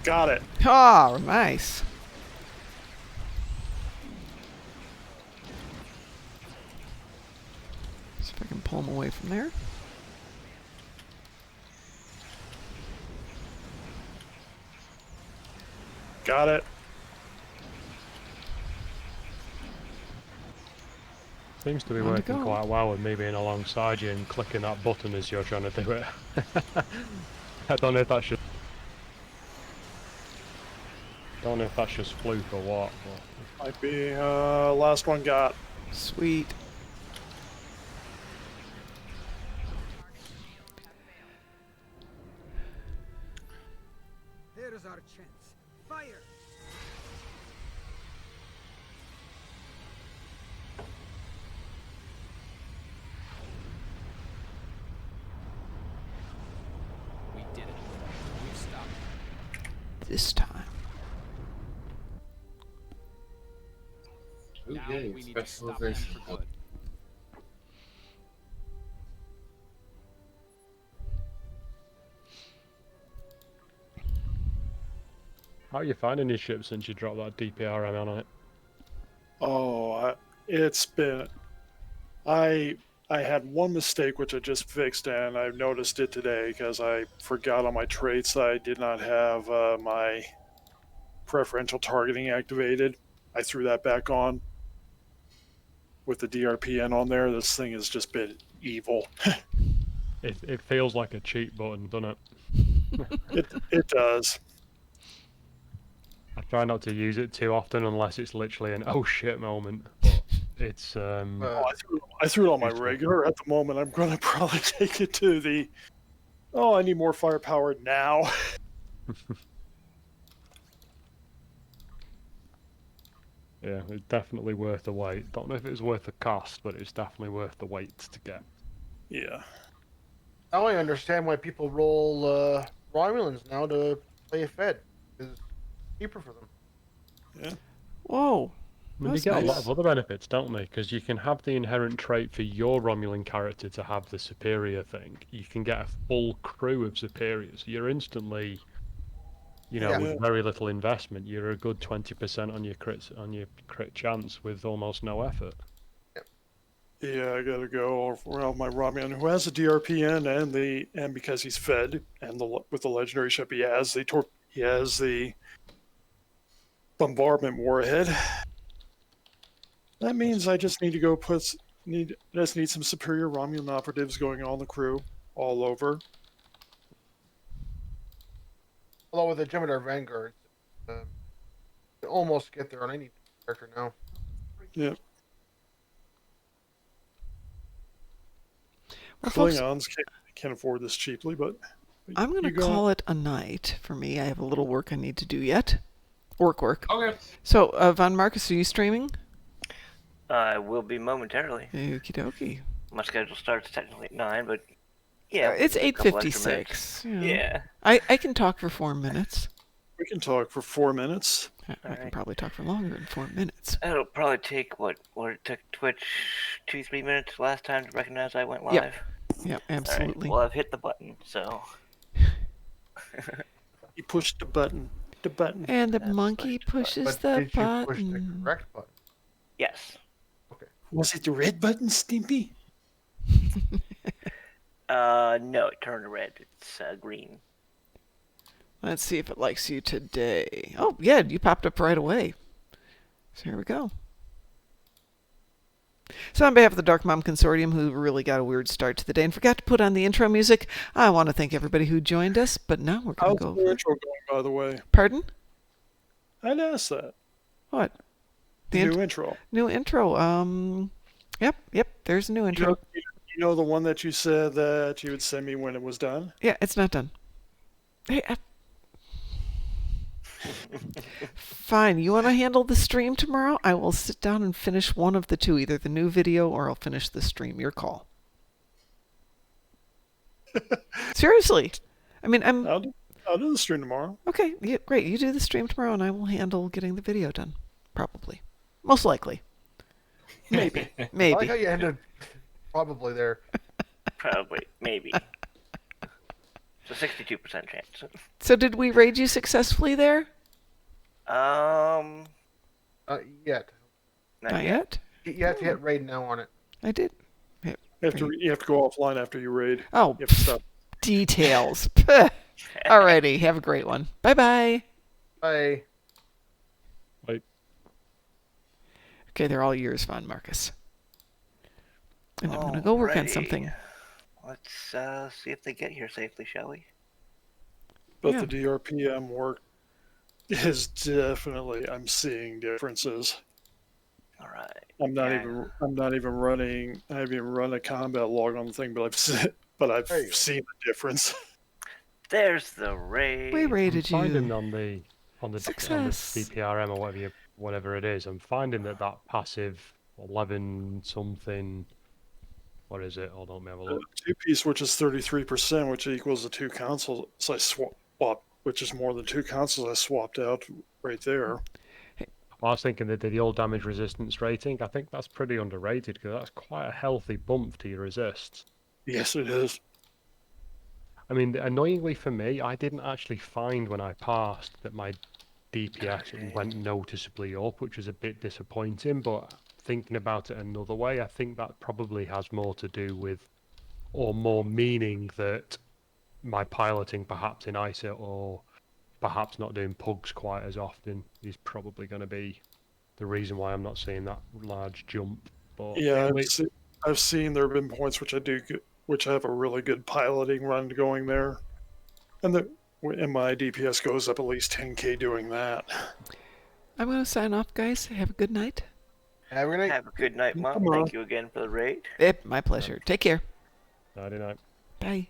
Got it. Oh, nice. See if I can pull him away from there. Got it. Seems to be On to working go. quite well with me being alongside you and clicking that button as you're trying to do it. I don't know if that's just... Don't know if that's just fluke or what. But... Might be last one got. Sweet. There's our chance. Fire! We did it. We stopped. This time. Now Okay, we need to stop them specialization. for good. How are you finding your ship since you dropped that DPRM on it? Oh, it's been. I had one mistake which I just fixed, and I've noticed it today because I forgot on my traits I did not have my preferential targeting activated. I threw that back on with the DRPN on there. This thing has just been evil. It feels like a cheat button, doesn't it? It does. I try not to use it too often unless it's literally an oh shit moment. But it's I threw it on my regular. At the moment, I'm going to probably take it to the. Oh, I need more firepower now. yeah, it's definitely worth the wait. Don't know if it was worth the cost, but it's definitely worth the wait to get. Yeah. Now I understand why people roll Romulans now to play a Fed. It's cheaper for them. Yeah. Whoa. I mean, you That's get a lot nice. of other benefits, don't they? Because you can have the inherent trait for your Romulan character to have the superior thing. You can get a full crew of superiors. You're instantly, you know, Yeah. with very little investment, you're a good 20% on your crit chance with almost no effort. Yeah, I gotta go around my Romulan who has a DRPN and because he's fed and with the legendary ship he has the bombardment warhead. That means I just need to go need some superior Romulan operatives going on the crew all over. Although with the Jem'Hadar Vanguard, you almost get there on any character now. Yep. Well, folks, Klingons can't afford this cheaply, but I'm going to call it a night for me. I have a little work I need to do yet. Work. Okay. So, VonMArcus, are you streaming? I will be momentarily. Okie dokie. My schedule starts technically at 9, but yeah. It's a couple extra 8:56. minutes. Yeah. I can talk for 4 minutes. We can talk for 4 minutes. I can probably talk for longer than 4 minutes. It'll probably take, what it took Twitch 2-3 minutes last time to recognize I went live? Yep, absolutely. Right. Well, I've hit the button, so. You pushed the button. The button. And the monkey pushes But the did you push the button. correct button? Yes. Was it the red button, Stimpy? No, it turned red. It's green. Let's see if it likes you today. Oh, yeah, you popped up right away. So here we go. So on behalf of the Darkmom Consortium, who really got a weird start to the day and forgot to put on the intro music, I want to thank everybody who joined us. But now we're going to go How's the intro going, by the way? Pardon? I'd ask that. What? The new intro. New intro. Yep. There's a new intro. You know the one that you said that you would send me when it was done? Yeah, it's not done. Hey, fine. You want to handle the stream tomorrow? I will sit down and finish one of the two, either the new video or I'll finish the stream. Your call. Seriously. I mean, I'll do the stream tomorrow. Okay, yeah, great. You do the stream tomorrow and I will handle getting the video done. Probably. Most likely. Maybe. I like how you ended probably there. Probably. Maybe. It's a 62% chance. So did we raid you successfully there? Yet. Not yet? You have to hit raid now on it. I did. You have to go offline after you raid. Oh, you have to stop. Details. Alrighty, have a great one. Bye-bye. Bye. Bye. Okay, they're all yours, VonMArcus. And I'm going to go work on something. Let's see if they get here safely, shall we? But the DRPM work is definitely, I'm seeing differences. All right. I'm not even running. I haven't even run a combat log on the thing, but I've seen the difference. There's the raid. We raided you. I'm finding on the Success. DPRM or whatever it is, I'm finding that passive 11 something. What is it? Hold on, let me have a look. Two-piece, which is 33%, which equals the two consoles I swapped, which is more than two consoles I swapped out right there. I was thinking that the old damage resistance rating, I think that's pretty underrated because that's quite a healthy bump to your resists. Yes, it is. I mean, annoyingly for me, I didn't actually find when I passed that my DPS went noticeably up, which was a bit disappointing, but thinking about it another way, I think that probably has more to do with, or more meaning that my piloting perhaps in ISA or perhaps not doing pugs quite as often is probably going to be the reason why I'm not seeing that large jump. But yeah, I've seen there have been points which I have a really good piloting run going there, and my DPS goes up at least 10k doing that. I'm going to sign off, guys. Have a good night. Have a good night. Have a good night, Mom. Thank you again for the raid. Yep, my pleasure. Take care. Nighty night. Bye.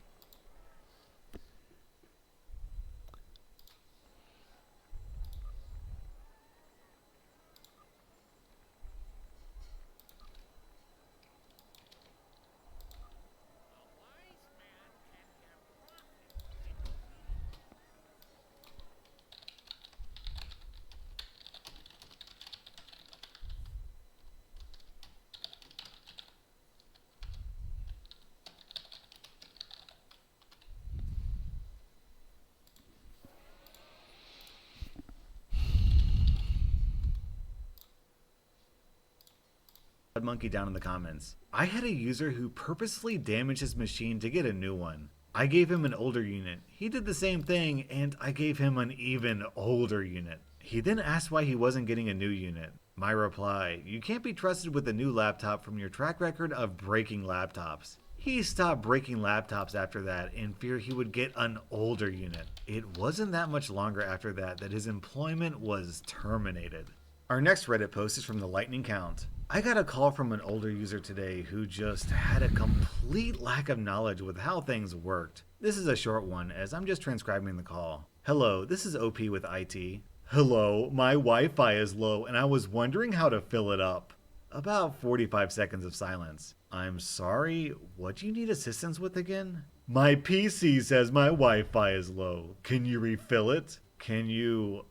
Monkey down in the comments. I had a user who purposely damaged his machine to get a new one. I gave him an older unit. He did the same thing, and I gave him an even older unit. He then asked why he wasn't getting a new unit. My reply, you can't be trusted with a new laptop from your track record of breaking laptops. He stopped breaking laptops after that in fear he would get an older unit. It wasn't that much longer after that his employment was terminated. Our next Reddit post is from the Lightning Count. I got a call from an older user today who just had a complete lack of knowledge with how things worked. This is a short one as I'm just transcribing the call. Hello, this is OP with IT. Hello, my Wi-Fi is low and I was wondering how to fill it up. About 45 seconds of silence. I'm sorry, what do you need assistance with again? My PC says my Wi-Fi is low. Can you refill it? Can you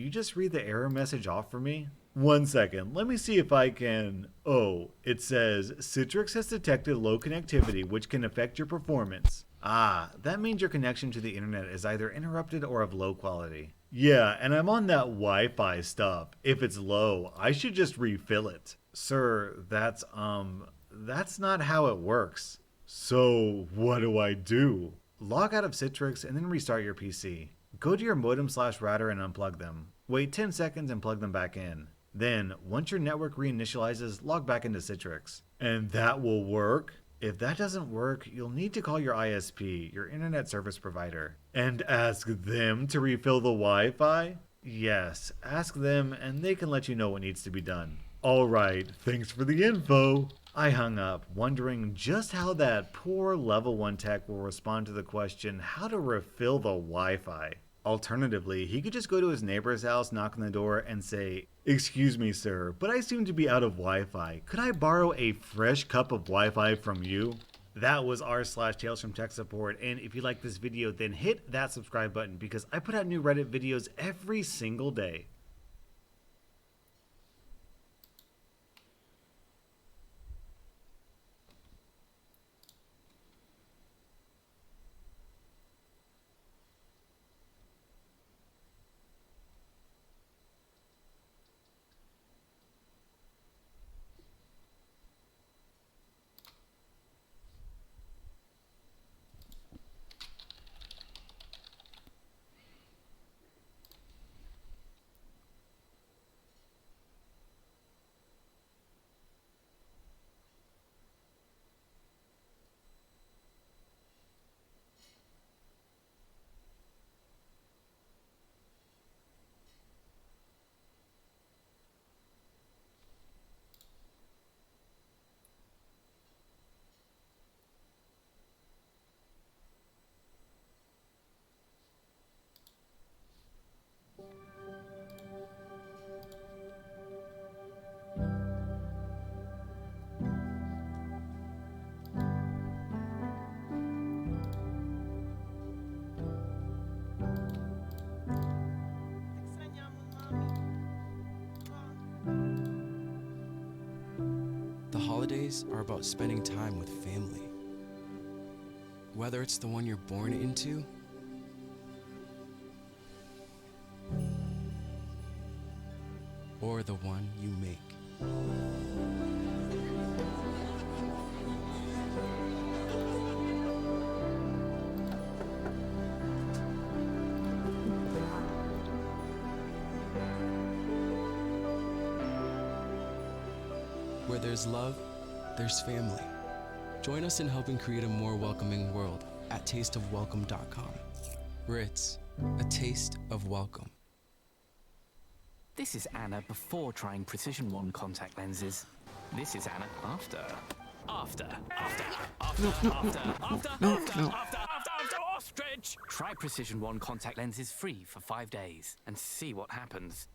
just read the error message off for me? 1 second, let me see if I can... Oh, it says, Citrix has detected low connectivity which can affect your performance. Ah, that means your connection to the internet is either interrupted or of low quality. Yeah, and I'm on that Wi-Fi stuff. If it's low, I should just refill it. Sir, that's not how it works. So, what do I do? Log out of Citrix and then restart your PC. Go to your modem/router and unplug them. Wait 10 seconds and plug them back in. Then, once your network reinitializes, log back into Citrix. And that will work. If that doesn't work, you'll need to call your ISP, your internet service provider, and ask them to refill the Wi-Fi? Yes, ask them and they can let you know what needs to be done. Alright, thanks for the info. I hung up, wondering just how that poor level 1 tech will respond to the question how to refill the Wi-Fi. Alternatively, he could just go to his neighbor's house, knock on the door, and say, "Excuse me, sir, but I seem to be out of Wi-Fi. Could I borrow a fresh cup of Wi-Fi from you?" That was r/Tales from Tech Support, and if you like this video, then hit that subscribe button because I put out new Reddit videos every single day. The holidays are about spending time with family. Whether it's the one you're born into or the one you make. Where there's love, there's family. Join us in helping create a more welcoming world at tasteofwelcome.com, where it's a taste of welcome. This is Anna before trying Precision 1 contact lenses. This is Anna after. After ostrich! Try Precision 1 contact lenses free for 5 days and see what happens.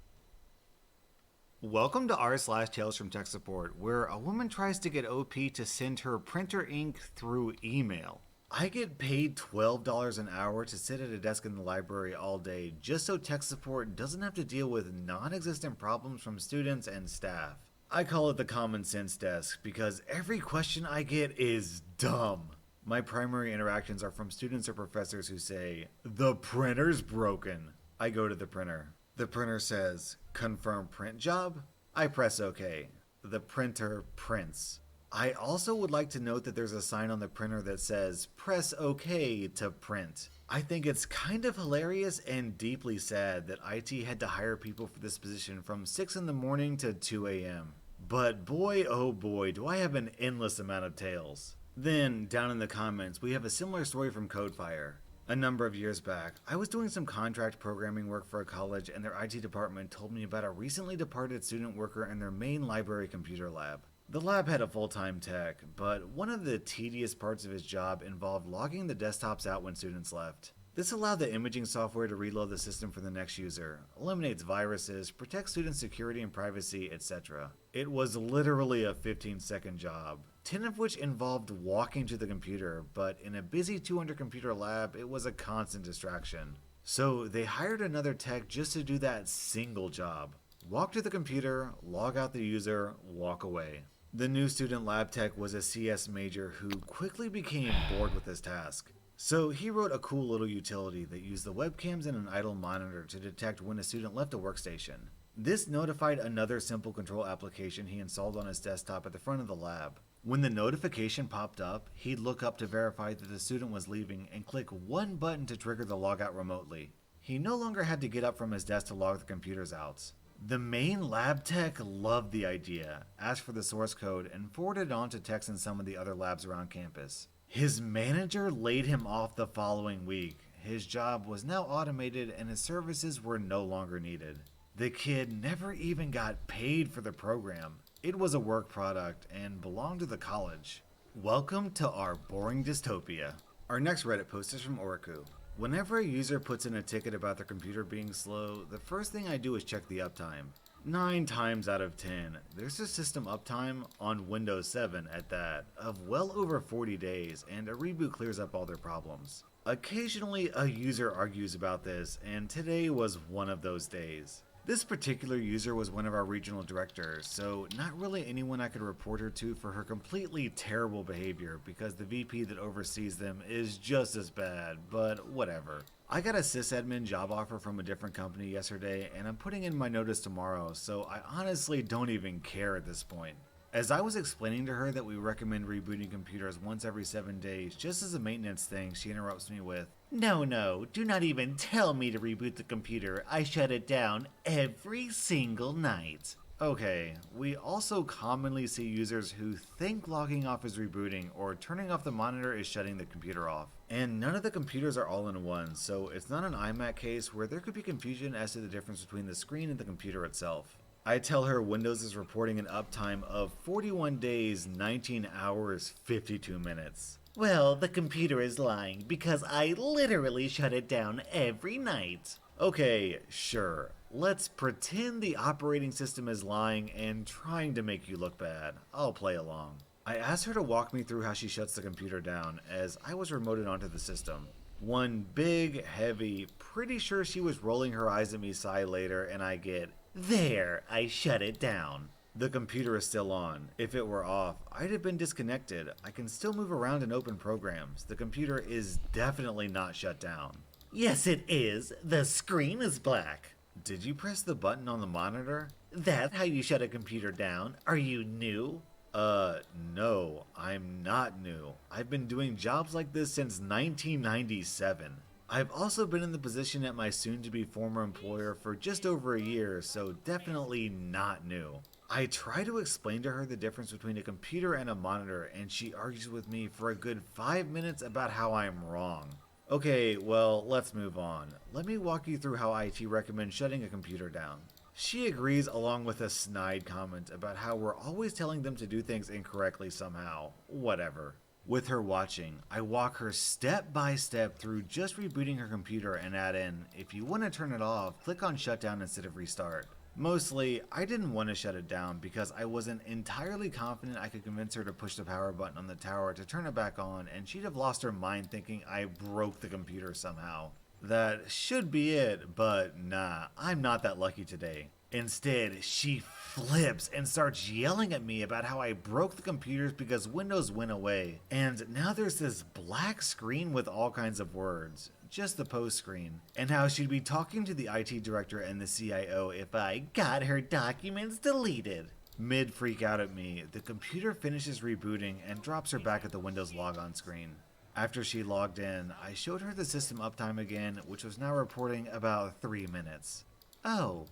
Welcome to r/Tales from Tech Support, where a woman tries to get OP to send her printer ink through email. I get paid $12 an hour to sit at a desk in the library all day just so tech support doesn't have to deal with non-existent problems from students and staff. I call it the common sense desk because every question I get is dumb. My primary interactions are from students or professors who say, "The printer's broken." I go to the printer. The printer says, "Confirm print job?" I press OK. The printer prints. I also would like to note that there's a sign on the printer that says, "Press OK to print." I think it's kind of hilarious and deeply sad that IT had to hire people for this position from 6 in the morning to 2 a.m. But boy, oh boy, do I have an endless amount of tales. Then, down in the comments, we have a similar story from Codefire. A number of years back, I was doing some contract programming work for a college and their IT department told me about a recently departed student worker in their main library computer lab. The lab had a full-time tech, but one of the tedious parts of his job involved logging the desktops out when students left. This allowed the imaging software to reload the system for the next user, eliminates viruses, protects student security and privacy, etc. It was literally a 15-second job, 10 of which involved walking to the computer, but in a busy 200-computer lab, it was a constant distraction. So they hired another tech just to do that single job. Walk to the computer, log out the user, walk away. The new student lab tech was a CS major who quickly became bored with this task. So he wrote a cool little utility that used the webcams and an idle monitor to detect when a student left a workstation. This notified another simple control application he installed on his desktop at the front of the lab. When the notification popped up, he'd look up to verify that the student was leaving and click one button to trigger the logout remotely. He no longer had to get up from his desk to log the computers out. The main lab tech loved the idea, asked for the source code, and forwarded it on to techs in some of the other labs around campus. His manager laid him off the following week. His job was now automated and his services were no longer needed. The kid never even got paid for the program. It was a work product and belonged to the college. Welcome to our boring dystopia. Our next Reddit post is from Oriku. Whenever a user puts in a ticket about their computer being slow, the first thing I do is check the uptime. 9 times out of 10, there's a system uptime, on Windows 7 at that, of well over 40 days, and a reboot clears up all their problems. Occasionally, a user argues about this, and today was one of those days. This particular user was one of our regional directors, so not really anyone I could report her to for her completely terrible behavior, because the VP that oversees them is just as bad, but whatever. I got a sysadmin job offer from a different company yesterday, and I'm putting in my notice tomorrow, so I honestly don't even care at this point. As I was explaining to her that we recommend rebooting computers once every 7 days, just as a maintenance thing, she interrupts me with, No, do not even tell me to reboot the computer. I shut it down every single night. Okay, we also commonly see users who think logging off is rebooting or turning off the monitor is shutting the computer off. And none of the computers are all in one, so it's not an iMac case where there could be confusion as to the difference between the screen and the computer itself. I tell her Windows is reporting an uptime of 41 days, 19 hours, 52 minutes. Well, the computer is lying because I literally shut it down every night. Okay, sure. Let's pretend the operating system is lying and trying to make you look bad. I'll play along. I asked her to walk me through how she shuts the computer down as I was remoted onto the system. One big, heavy, pretty sure she was rolling her eyes at me sigh later, and I get, There, I shut it down. The computer is still on. If it were off, I'd have been disconnected. I can still move around and open programs. The computer is definitely not shut down. Yes, it is. The screen is black. Did you press the button on the monitor? That's how you shut a computer down. Are you new? No, I'm not new. I've been doing jobs like this since 1997. I've also been in the position at my soon-to-be former employer for just over a year, so definitely not new. I try to explain to her the difference between a computer and a monitor, and she argues with me for a good 5 minutes about how I'm wrong. Okay, well, let's move on. Let me walk you through how IT recommends shutting a computer down. She agrees along with a snide comment about how we're always telling them to do things incorrectly somehow. Whatever. With her watching, I walk her step by step through just rebooting her computer and add in, if you want to turn it off, click on shutdown instead of restart. Mostly, I didn't want to shut it down because I wasn't entirely confident I could convince her to push the power button on the tower to turn it back on, and she'd have lost her mind thinking I broke the computer somehow. That should be it, but nah, I'm not that lucky today. Instead, she flips and starts yelling at me about how I broke the computers because Windows went away. And now there's this black screen with all kinds of words. Just the post screen. And how she'd be talking to the IT director and the CIO if I got her documents deleted. Mid freak out at me, the computer finishes rebooting and drops her back at the Windows logon screen. After she logged in, I showed her the system uptime again, which was now reporting about 3 minutes. Oh.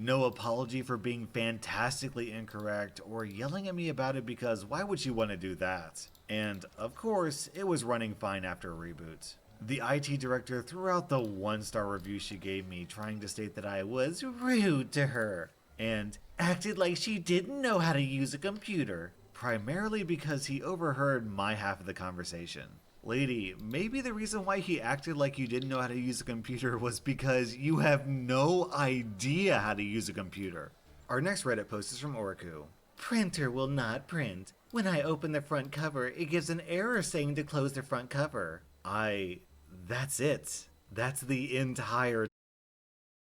No apology for being fantastically incorrect or yelling at me about it because why would she want to do that? And, of course, it was running fine after a reboot. The IT director threw out the 1-star review she gave me, trying to state that I was rude to her, and acted like she didn't know how to use a computer, primarily because he overheard my half of the conversation. Lady, maybe the reason why he acted like you didn't know how to use a computer was because you have no idea how to use a computer. Our next Reddit post is from Oriku. Printer will not print. When I open the front cover, it gives an error saying to close the front cover. That's it. That's the entire